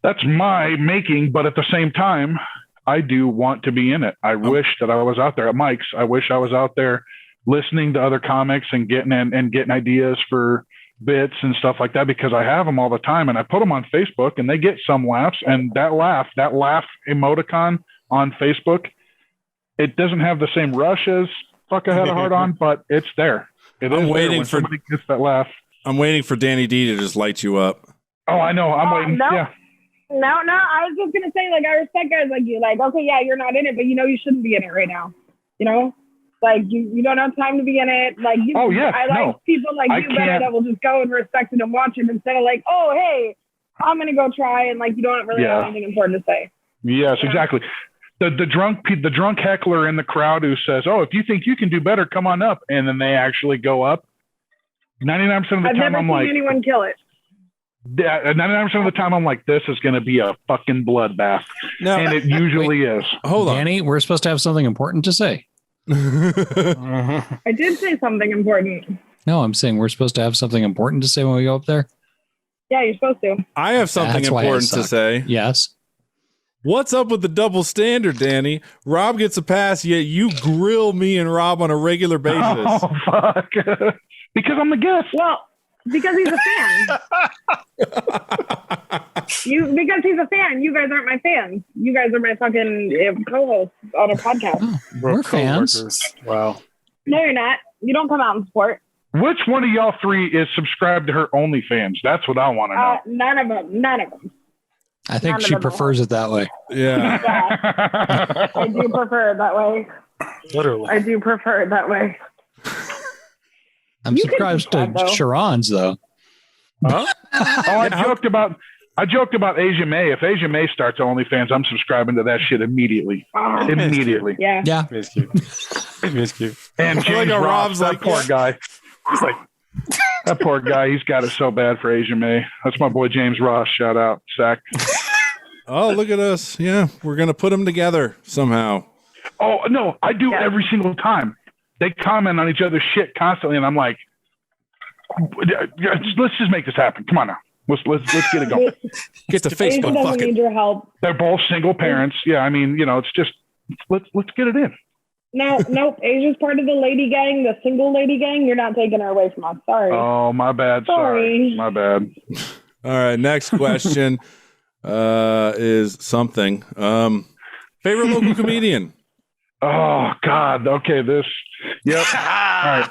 that's my making. But at the same time, I do want to be in it. I wish that I was out there at Mike's. I wish I was out there listening to other comics and getting ideas for bits and stuff like that, because I have them all the time and I put them on Facebook and they get some laughs. And that laugh emoticon on Facebook, it doesn't have the same rush as fuck I had a hard on, but it's there. I'm waiting for somebody gets that laugh. I'm waiting for Danny D to just light you up. Oh, I know. I'm waiting. No. Yeah. No, I was just gonna say, like, I respect guys like you. Like, okay, yeah, you're not in it, but you know you shouldn't be in it right now. You know, like you don't have time to be in it. Like, you, I like people like you better that will just go and respect it and watch it instead of like, oh, hey, I'm gonna go try, and like you don't really have anything important to say. Yes, exactly. The drunk heckler in the crowd who says, "Oh, if you think you can do better, come on up," and then they actually go up. 99% of the time, I'm like, anyone kill it. 99% of the time, I'm like, this is going to be a fucking bloodbath, and it usually is. Hold on, Danny, we're supposed to have something important to say. I did say something important. No, I'm saying we're supposed to have something important to say when we go up there. Yeah, you're supposed to. I have something important to say. Yes. What's up with the double standard, Danny? Rob gets a pass, yet you grill me and Rob on a regular basis. Oh, fuck. Because I'm the guest. Well, because he's a fan. Because he's a fan. You guys aren't my fans. You guys are my fucking co-hosts on a podcast. Oh, we're fans. Wow. No, you're not. You don't come out and support. Which one of y'all three is subscribed to her OnlyFans? That's what I want to know. None of them. I think she prefers it that way. Yeah. I do prefer it that way. Literally. I do prefer it that way. I'm subscribed to Sharon's though. Huh? I joked about Asia May. If Asia May starts OnlyFans, I'm subscribing to that shit immediately. Immediately. Yeah. It's cute. And James Rob's that poor guy. He's like, that poor guy. He's got it so bad for Asia May. That's my boy James Ross. Shout out, Zach. Oh, look at us. Yeah, we're going to put them together somehow. Oh, no, I do every single time. They comment on each other's shit constantly, and I'm like, let's just make this happen. Come on now. Let's get it going. Get the Facebook bucket. Need your help. They're both single parents. Yeah, I mean, it's just, let's get it in. No, nope. Asia's part of the lady gang, the single lady gang. You're not taking her away from us. Sorry. Oh, my bad. Sorry. My bad. All right. Next question is something. Favorite local comedian? Oh, God. Okay. This. Yep. All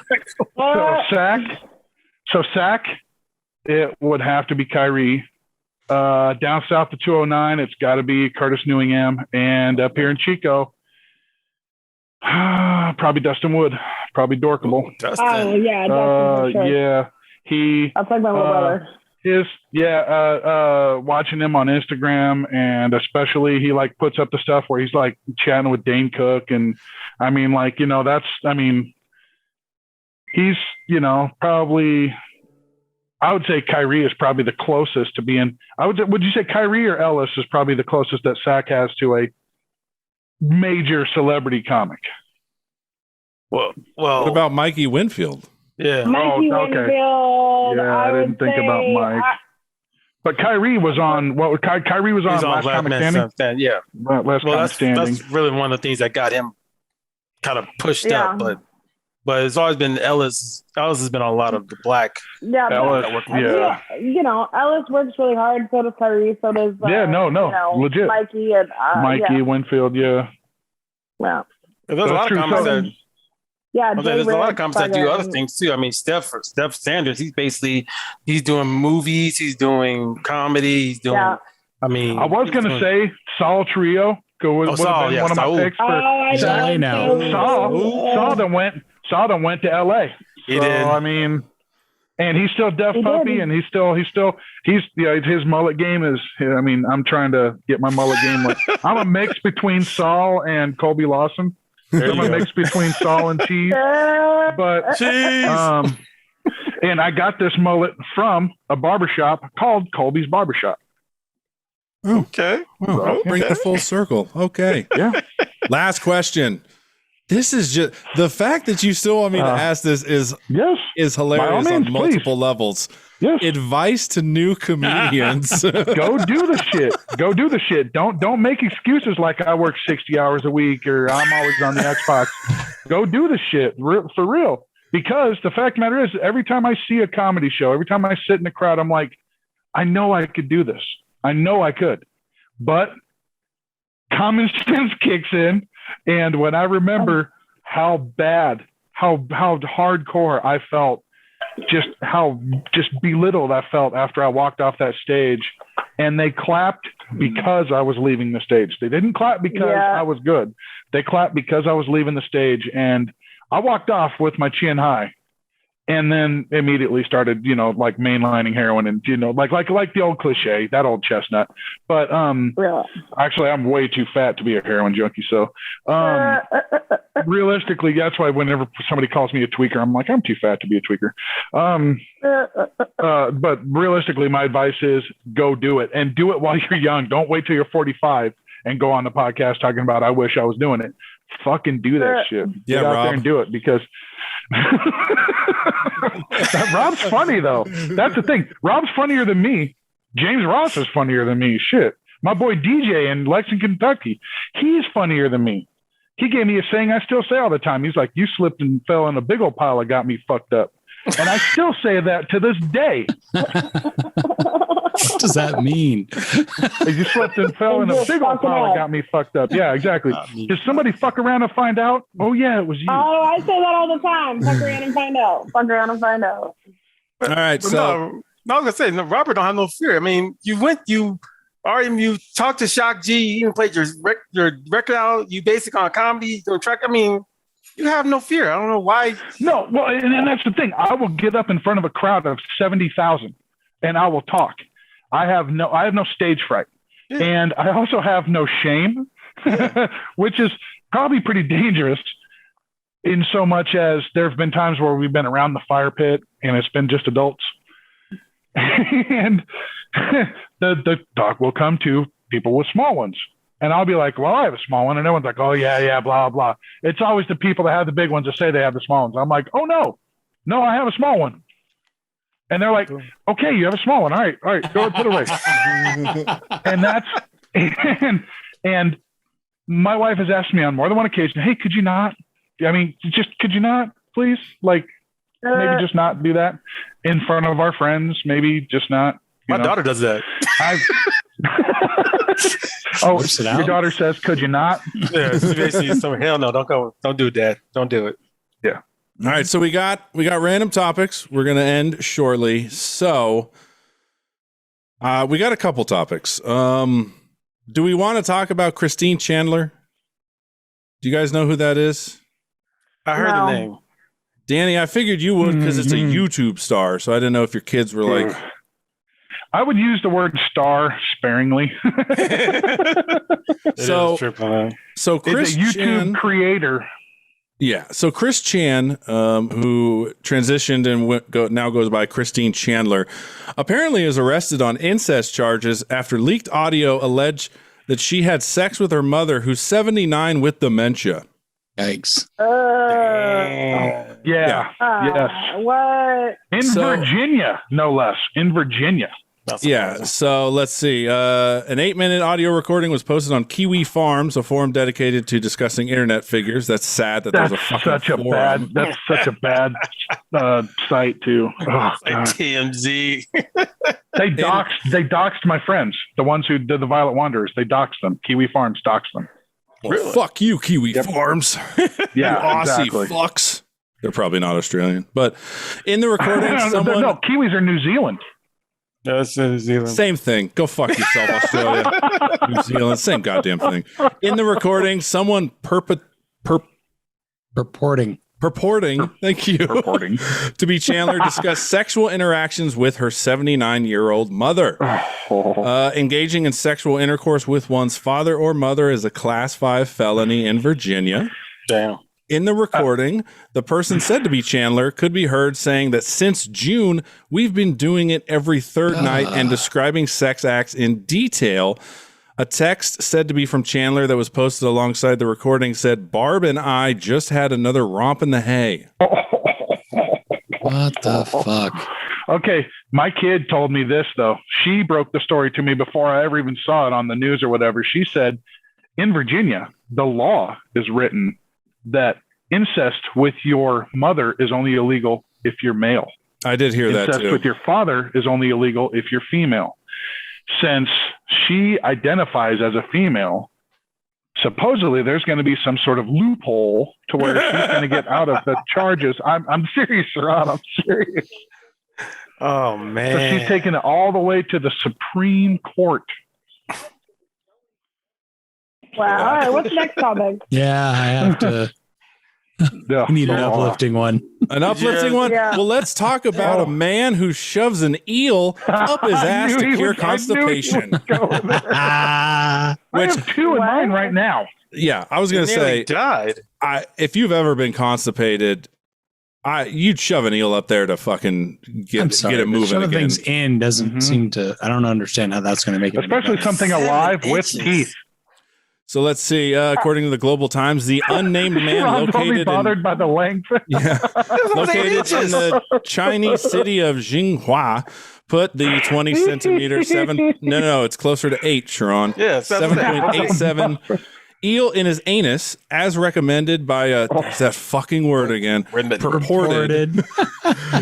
right. So Sack, it would have to be Kyrie. Down south to 209, it's got to be Curtis Newingham. And up here in Chico, probably Dustin Wood, probably Dorkable. Dustin. Oh yeah, Dustin. Sure. Yeah, I'll take my little brother. Watching him on Instagram, and especially he like puts up the stuff where he's like chatting with Dane Cook, and I mean, like, he's probably. I would say Kyrie is probably the closest to being. Would you say Kyrie or Ellis is probably the closest that Sack has to a major celebrity comic? Well. What about Mikey Winfield? Yeah. Mikey Winfield. Yeah, I didn't think about Mike. But Kyrie was on. Kyrie was on Last Comic Standing. Yeah. Last Comic Standing. That's really one of the things that got him kind of pushed up, but it's always been Ellis. Ellis has been on a lot of the black. Yeah, Ellis. Ellis works really hard. So does Kyrie. So does legit Mikey and Winfield. Yeah. Well, there's a lot of comics that. Yeah, there's a lot of comics that do other things too. I mean, Steph Sanders. He's doing movies. He's doing comedy. He's doing. Yeah. I mean, I was going to say Saul Trio. Saul, one of my picks for Saul that went to LA. He did. I mean, and he's still Def Puppy, and he's his mullet game is. I mean, I'm trying to get my mullet game. I'm a mix between Saul and Colby Lawson. I'm a mix between Saul and Cheese, and I got this mullet from a barbershop called Colby's Barbershop. Okay. Well, bring it full circle. Okay. Yeah. Last question. This is just the fact that you still want me to ask this is hilarious on multiple levels. Yes. Advice to new comedians. Go do the shit. Don't make excuses like I work 60 hours a week or I'm always on the Xbox. Go do the shit for real. Because the fact of the matter is, every time I see a comedy show, every time I sit in the crowd, I'm like, I know I could do this. I know I could. But common sense kicks in. And when I remember how bad how hardcore I felt, just how just belittled I felt after I walked off that stage. And they clapped because I was leaving the stage. They didn't clap because I was good. They clapped because I was leaving the stage. And I walked off with my chin high. And then immediately started, like mainlining heroin and, like the old cliche, that old chestnut. But actually, I'm way too fat to be a heroin junkie. So realistically, that's why whenever somebody calls me a tweaker, I'm like, I'm too fat to be a tweaker. But realistically, my advice is go do it, and do it while you're young. Don't wait till you're 45 and go on the podcast talking about, I wish I was doing it. Fucking do that shit. Get out there and do it, because Rob's funny though. That's the thing. Rob's funnier than me. James Ross is funnier than me. Shit. My boy DJ in Lexington, Kentucky, he's funnier than me. He gave me a saying I still say all the time. He's like, you slipped and fell in a big old pile that got me fucked up. And I still say that to this day. What does that mean? You slipped and fell in a big old pile that got me fucked up. Yeah, exactly. Did somebody fuck around and find out? Oh, yeah, it was you. Oh, I say that all the time. Fuck around and find out. Fuck around and find out. All right, so... No, I was going to say, Robert don't have no fear. I mean, you talked to Shock G, you even played your record out, you basic on comedy, your track. I mean, you have no fear. I don't know why. No, well, and that's the thing. I will get up in front of a crowd of 70,000 and I will talk. I have no stage fright. Yeah. And I also have no shame, which is probably pretty dangerous, in so much as there have been times where we've been around the fire pit and it's been just adults. And the talk will come to people with small ones. And I'll be like, well, I have a small one. And everyone's like, oh, yeah, blah, blah. It's always the people that have the big ones that say they have the small ones. I'm like, oh, no, I have a small one. And they're like, okay, you have a small one. All right, go and put it away. and my wife has asked me on more than one occasion, hey, could you not? I mean, could you not, please? Like, maybe just not do that in front of our friends. Maybe just not. My daughter does that. Oh, your daughter says, could you not? Yeah, basically, so hell no, don't do that. Don't do it. Yeah. All right, so we got random topics. We're gonna end shortly. So we got a couple topics. Do we want to talk about Christine Chandler? Do you guys know who that is? I heard the name. Danny, I figured you would, because it's a YouTube star, so I didn't know if your kids were like... I would use the word star sparingly. So Chris is a YouTube Chan, creator. Yeah. So Chris Chan, who transitioned and now goes by Christine Chandler, apparently is arrested on incest charges after leaked audio alleged that she had sex with her mother, who's 79 with dementia. Yikes. Yeah. Yes. What? In Virginia, no less. In Virginia. Yeah, so let's see. An 8-minute audio recording was posted on Kiwi Farms, a forum dedicated to discussing internet figures. That's sad that there's a fucking forum. That's such a bad site too. Oh, like TMZ. They doxed my friends, the ones who did the Violent Wanderers. They doxed them. Kiwi Farms doxed them. Well, really? Fuck you, Kiwi Farms. Yeah, Aussie exactly. fucks. They're probably not Australian, but in the recording, no, Kiwis are New Zealand. No, it's New Zealand. Same thing. Go fuck yourself, Australia. New Zealand, same goddamn thing. In the recording, someone purporting, thank you, to be Chandler discussed sexual interactions with her 79-year-old mother. Engaging in sexual intercourse with one's father or mother is a Class 5 felony in Virginia. Damn. In the recording, the person said to be Chandler could be heard saying that since June, we've been doing it every third night and describing sex acts in detail. A text said to be from Chandler that was posted alongside the recording said, Barb and I just had another romp in the hay. What the fuck? Okay, my kid told me this, though. She broke the story to me before I ever even saw it on the news or whatever. She said, in Virginia, the law is written that incest with your mother is only illegal if you're male. I did hear that too. Incest with your father is only illegal if you're female. Since she identifies as a female, supposedly there's going to be some sort of loophole to where she's going to get out of the charges. I'm serious, Rod. I'm serious. Oh, man. So she's taking it all the way to the Supreme Court. Wow. All right. What's the next topic? Yeah, I have to. Yeah. We need an uplifting one. An uplifting one? Yeah. Well, let's talk about a man who shoves an eel up his ass to cure constipation. I have two in mine right now. Yeah, I was going to say, died. If you've ever been constipated, you'd shove an eel up there to fucking get it moving shoving again. things in doesn't seem to. I don't understand how that's going to make it. Especially something alive with teeth. So let's see. According to the Global Times, the unnamed man Rob's only located bothered by the length. located in the Chinese city of Jinghua put the 20 centimeter it's closer to 8, Sharon. Yeah, 7.87 eel in his anus, as recommended by that fucking word again, purported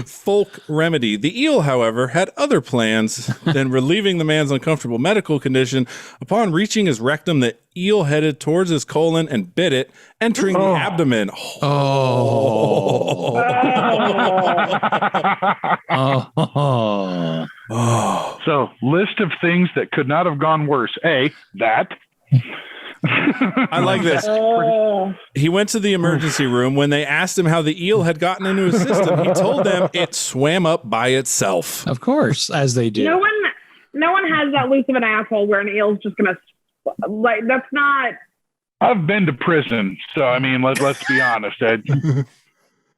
folk remedy. The eel, however, had other plans than relieving the man's uncomfortable medical condition. Upon reaching his rectum, the eel headed towards his colon and bit it, entering the abdomen. So, list of things that could not have gone worse. That. I like this. He went to the emergency room. When they asked him how the eel had gotten into his system, he told them it swam up by itself. Of course, as they do. No one has that loose of an asshole where an eel's just gonna that's not. I've been to prison, so I mean, let's be honest.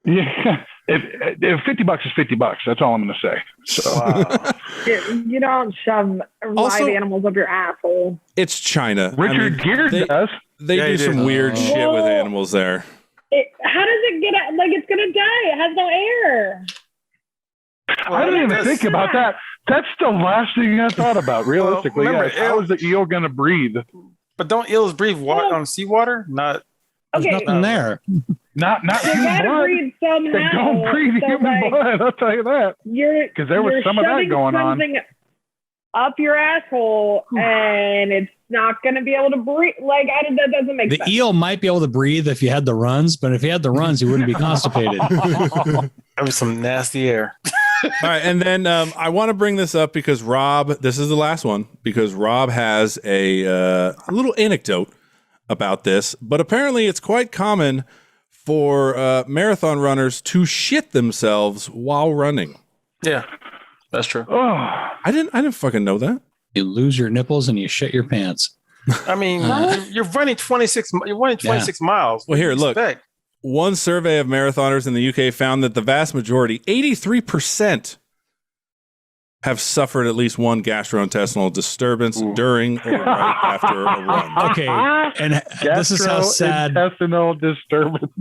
Yeah, if $50 is $50, that's all I'm going to say. So you don't shove live animals up your asshole. It's China. Richard Gere does. They do some weird shit with animals there. How does it get out? Like, it's going to die. It has no air. I didn't even think about that. That's the last thing I thought about, realistically. Remember, how is the eel going to breathe? But don't eels breathe on seawater? There's nothing there. Not they human gotta blood. breathe somehow. They don't breathe human blood, I'll tell you that. Because there was some of that going on. Up your asshole, and it's not going to be able to breathe. Like, that doesn't make sense. The eel might be able to breathe if you had the runs, but if you had the runs, you wouldn't be constipated. That was some nasty air. All right, and then I want to bring this up because Rob, this is the last one, because Rob has a little anecdote about this, but apparently it's quite common for marathon runners to shit themselves while running. Yeah, that's true. Oh, I didn't fucking know that. You lose your nipples and you shit your pants. I mean, you're running 26 miles. Well, here, look. One survey of marathoners in the UK found that the vast majority, 83%, have suffered at least one gastrointestinal disturbance during or right after a run. Okay, and this is how sad. Intestinal disturbance.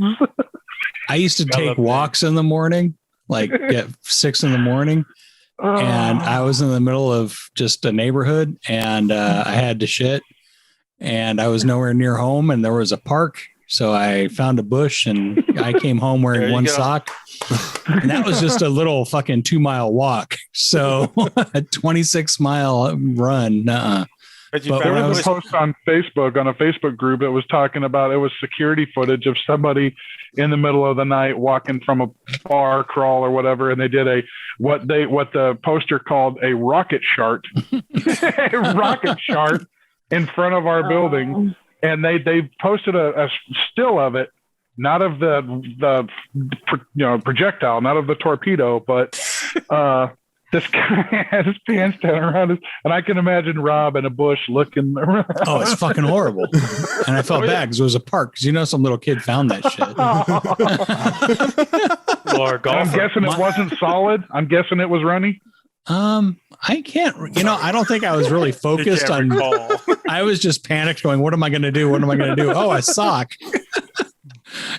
I used to take walks in the morning, like at 6 a.m, and I was in the middle of just a neighborhood, and I had to shit, and I was nowhere near home, and there was a park. So I found a bush and I came home wearing one sock. And that was just a little fucking 2-mile walk. So a 26-mile run. But there was a post on Facebook, on a Facebook group, it was talking about, it was security footage of somebody in the middle of the night walking from a bar crawl or whatever. And they did what the poster called a rocket chart, a rocket chart in front of our building. And they posted a still of it, not of the projectile, not of the torpedo, but this guy had his pants down around his, and I can imagine Rob in a bush looking around. Oh, it's fucking horrible. And I felt bad because it was a park, because some little kid found that shit. I'm guessing it wasn't solid. I'm guessing it was runny. I can't, I don't think I was really focused on, I was just panicked going, what am I going to do? What am I going to do? Oh, a sock.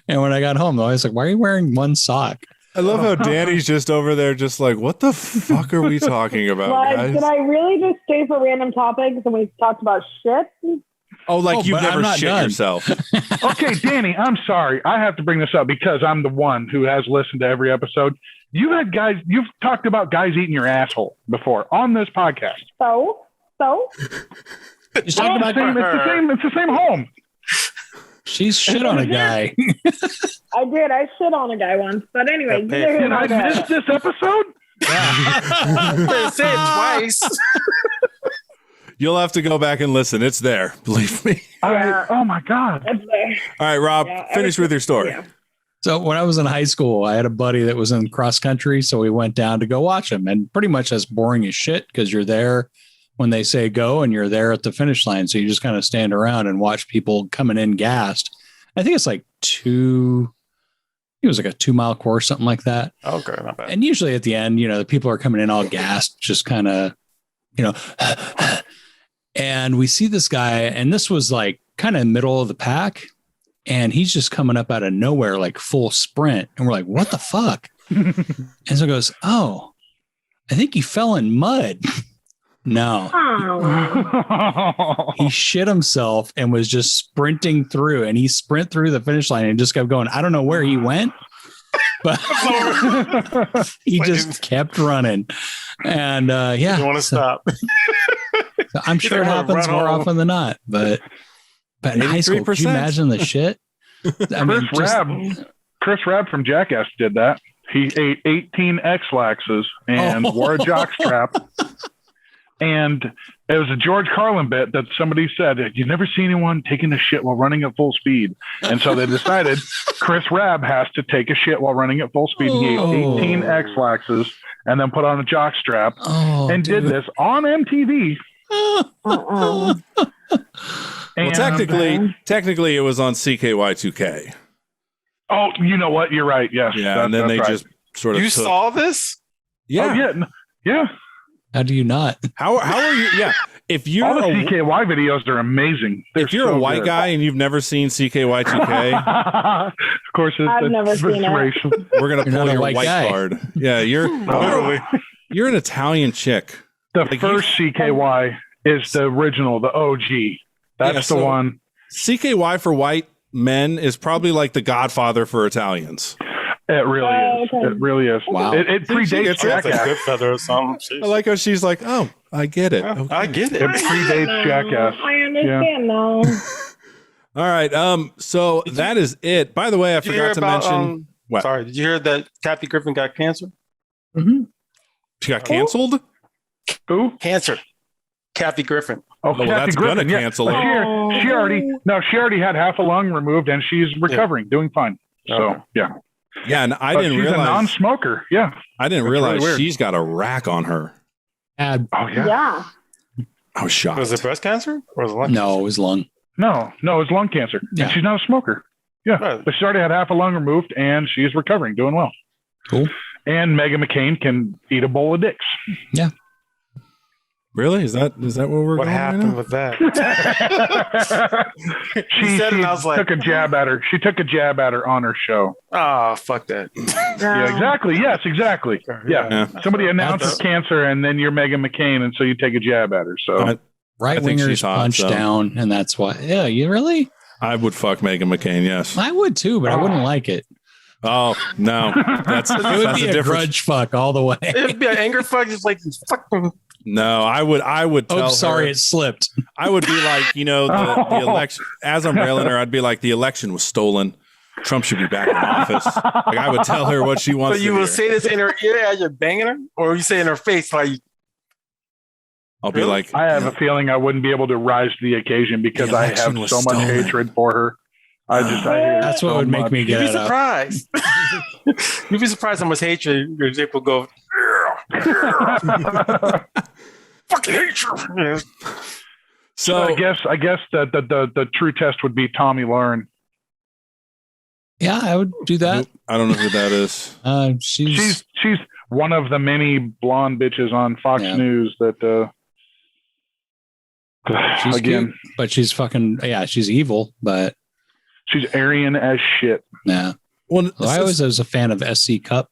And when I got home, I was like, why are you wearing one sock? I love how Danny's just over there, just like, what the fuck are we talking about, guys? Did I really just stay for random topics and we talked about shit? Oh, you've never shit yourself. Okay, Danny, I'm sorry. I have to bring this up because I'm the one who has listened to every episode. You've talked about guys eating your asshole before on this podcast. So? It's the same home. She's shit on a guy. I did. I shit on a guy once. But anyway, did I miss this episode? Yeah. Say it twice. You'll have to go back and listen. It's there. Believe me. Oh my God. It's there. All right, Rob, finish with your story. Yeah. So when I was in high school, I had a buddy that was in cross country. So we went down to go watch him, and pretty much that's boring as shit because you're there when they say go and you're there at the finish line. So you just kind of stand around and watch people coming in gassed. I think it's like it was like a 2-mile course, something like that. Okay, not bad. And usually at the end, the people are coming in all gassed, just kind of, and we see this guy, and this was like kind of middle of the pack. And he's just coming up out of nowhere, like full sprint. And we're like, what the fuck? And so he goes, oh, I think he fell in mud. No. Oh. He shit himself and was just sprinting through. And he sprint through the finish line and just kept going. I don't know where he went, but he just kept running. And yeah. You want to stop. So I'm sure it happens more often than not. But in high school, could you imagine the shit? Chris Rabb from Jackass did that. He ate 18 X-Laxes and wore a jock strap. And it was a George Carlin bit that somebody said, you never see anyone taking a shit while running at full speed. And so they decided Chris Rabb has to take a shit while running at full speed. He ate 18 X-Laxes and then put on a jock strap and did this on MTV. Well, technically, it was on CKY2K. Oh, you know what? You're right. Yes. Yeah, and then they just sort of. You saw this? Yeah. Oh, yeah. How do you not? How are you? Yeah. If you're all the CKY videos are amazing. If you're a white guy and you've never seen CKY2K, of course, I've never seen it. We're gonna pull your white card. Yeah, you're an Italian chick. The first CKY is the original, the OG. That's the one. CKY for white men is probably like the Godfather for Italians. It really is. Okay. It really is. Wow. It predates Jackass. Good feather or something. I like how she's like, oh, I get it. Okay. I get it. It predates Jackass. I understand now. All right. So that is it. By the way, I forgot to mention. What? Sorry, did you hear that Kathy Griffin got cancer? Mm-hmm. She got canceled? Who? Cancer. Kathy Griffin. Oh, well, that's gonna cancel it. She already had half a lung removed, and she's recovering, doing fine. So yeah, and I didn't she's realize a non-smoker. Yeah, I didn't realize she's got a rack on her. Oh yeah. I was shocked. Was it breast cancer or was it lung? No, it was lung. No, it's lung cancer, and she's not a smoker. Yeah, right. But she already had half a lung removed, and she's recovering, doing well. Cool. And Meghan McCain can eat a bowl of dicks. Yeah. Really? Is that what we're what going happened with that? She said it, and I was like, took a jab at her. She took a jab at her on her show. Oh, fuck that. Yeah, exactly. Yes, exactly. Yeah. Somebody announces cancer, and then you're Meghan McCain, and so you take a jab at her. So right wingers punch down, and that's why. Yeah, you really? I would fuck Meghan McCain. Yes, I would too, but I wouldn't like it. Oh no, it would be a grudge fuck all the way. It'd be an anger fuck, just like fucking. No, I would tell her. Sorry, it slipped. I would be like, the election. As I'm railing her, I'd be like, the election was stolen. Trump should be back in office. Like I would tell her what she wants. So you will say this in her ear as you're banging her, or you say in her face like. I'll be like, I have a feeling I wouldn't be able to rise to the occasion because I have so much hatred for her. I hate that's what would make me get. You'd be surprised. You'd be surprised how much hatred your zip will go. Fucking hate you. So I guess that the true test would be Tommy Lauren. Yeah, I would do that. I don't know who that is. She's one of the many blonde bitches on Fox News that. She's again, cute, but she's fucking she's evil, but she's Aryan as shit. Yeah. Well, I always was a fan of SC Cup.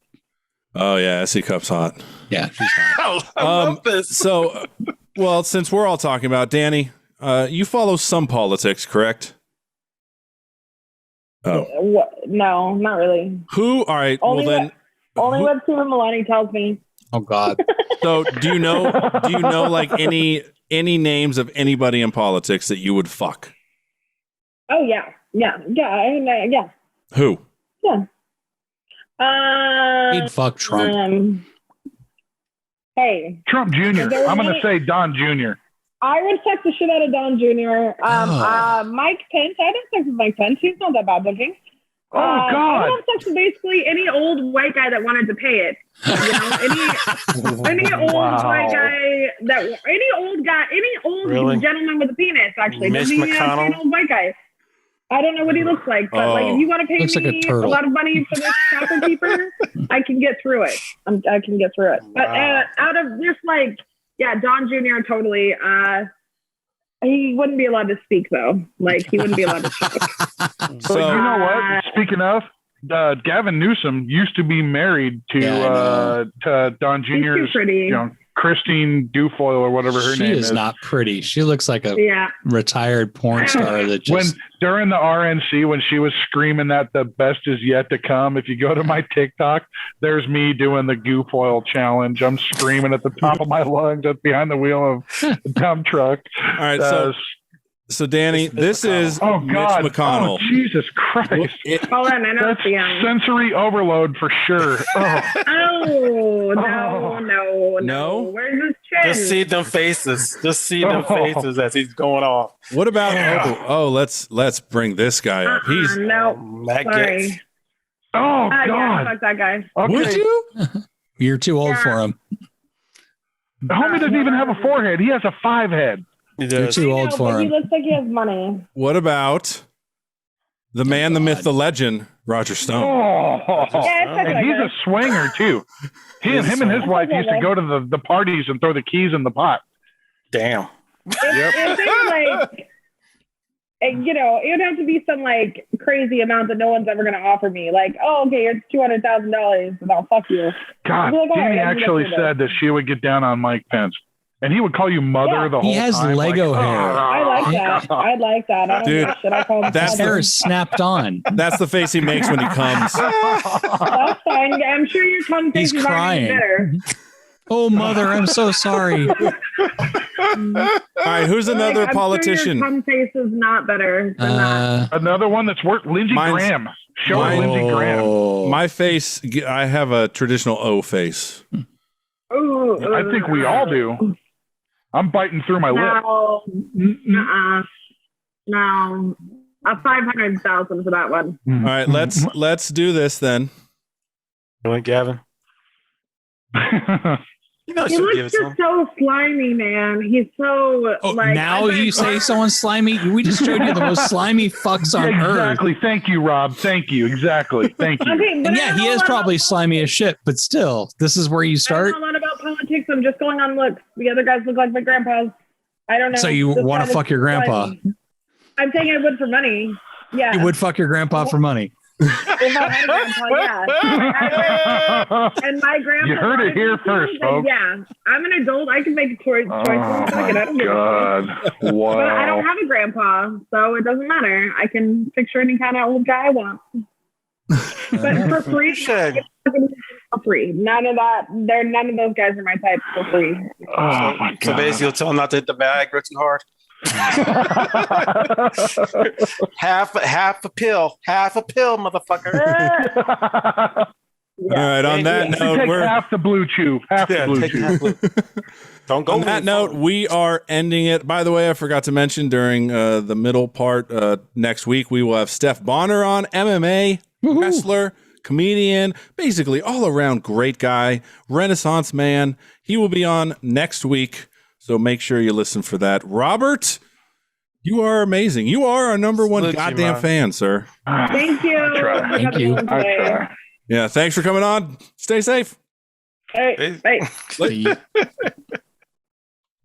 Oh yeah, SC Cup's hot. Yeah, she's hot. I love this. So, well, since we're all talking about Danny, you follow some politics, correct? Oh, no, not really. Who? All right. Only well then, what Stephen Maloney tells me. Oh God. So, do you know like any names of anybody in politics that you would fuck? Oh yeah. Yeah. Who? Yeah. He'd fuck Trump. Hey. Trump Jr. I'm going to say Don Jr. I would sex the shit out of Don Jr. Mike Pence. I didn't sex with Mike Pence. He's not that bad looking. Oh, God. I would have sex with basically any old white guy that wanted to pay it. You know, any old white guy any old gentleman with a penis, actually. Mitch McConnell. An old white guy. I don't know what he looks like, but like if you want to pay me a lot of money for this trapper keeper, I can get through it. I can get through it. But out of just like, Don Jr. totally. He wouldn't be allowed to speak though. Like he wouldn't be allowed to speak. So you know what? Speaking of, Gavin Newsom used to be married to Don Jr.'s, Christine Dufoil or whatever her name is. She is not pretty. She looks like a retired porn star that just... During the RNC, when she was screaming that the best is yet to come, if you go to my TikTok, there's me doing the goof oil challenge. I'm screaming at the top of my lungs at behind the wheel of the dump truck. All right, so Danny, this is Mitch McConnell. Oh, Jesus Christ. Hold on, I know That's sensory overload for sure. No? Where's his chin? Just see them faces. Just see them faces as he's going off. What about let's bring this guy up. He's sorry. Oh God. Fuck that guy. Okay. Would you? You're too old for him. The homie doesn't even have a forehead. He has a 5 head. You're too old for him. He looks like he has money. What about the man, the myth, the legend, Roger Stone? And he's a swinger too. Him and his wife used to go to the parties and throw the keys in the pot. Damn. If they were like, it would have to be some like crazy amount that no one's ever going to offer me. Like, okay, it's $200,000, and I'll fuck you. God, Danny actually said that she would get down on Mike Pence. And he would call you mother the whole time. He has Lego hair. I like that. I like that. I don't Dude, know shit. I call him that hair is snapped on. That's the face he makes when he comes. That's fine. I'm sure your cum face is already better. Oh, mother, I'm so sorry. All right, who's another politician? Sure your cum face is not better than that. Another one that's worth Lindsey Graham. Show Lindsey Graham. My face, I have a traditional O face. Ooh, I think we all do. I'm biting through my lip. No. A 500,000 for that one. All right, let's do this then. You want Gavin? He looks just so slimy, man. He's so now you say someone's slimy. We just showed you the most slimy fucks on earth. Exactly. Thank you, Rob. Thank you. Exactly. Thank you. Okay, and he is probably slimy as shit, but still, this is where you start. I don't know a lot about politics. I'm just going on looks. The other guys look like my grandpas. I don't know. So you want to fuck your grandpa? I'm saying I would for money. Yeah. You would fuck your grandpa for money. If I had a grandpa, and my grandpa. You heard it here first, folks. Yeah, I'm an adult. I can make a choice. Oh my God! Wow. But I don't have a grandpa, so it doesn't matter. I can picture any kind of old guy I want. But for free, for free. None of those guys are my type for free. Oh my God! So basically, you'll tell them not to hit the bag too hard. half a pill, motherfucker. All right. On that note, we're half the blue chew. Half the blue chew. Don't go. On that note, we are ending it. By the way, I forgot to mention during the middle part next week we will have Steph Bonner on, MMA wrestler, comedian, basically all around great guy, Renaissance man. He will be on next week. So make sure you listen for that. Robert, you are amazing. You are our number one goddamn fan, sir. Thank you. Thank you. I try. Yeah, thanks for coming on. Stay safe. Hey.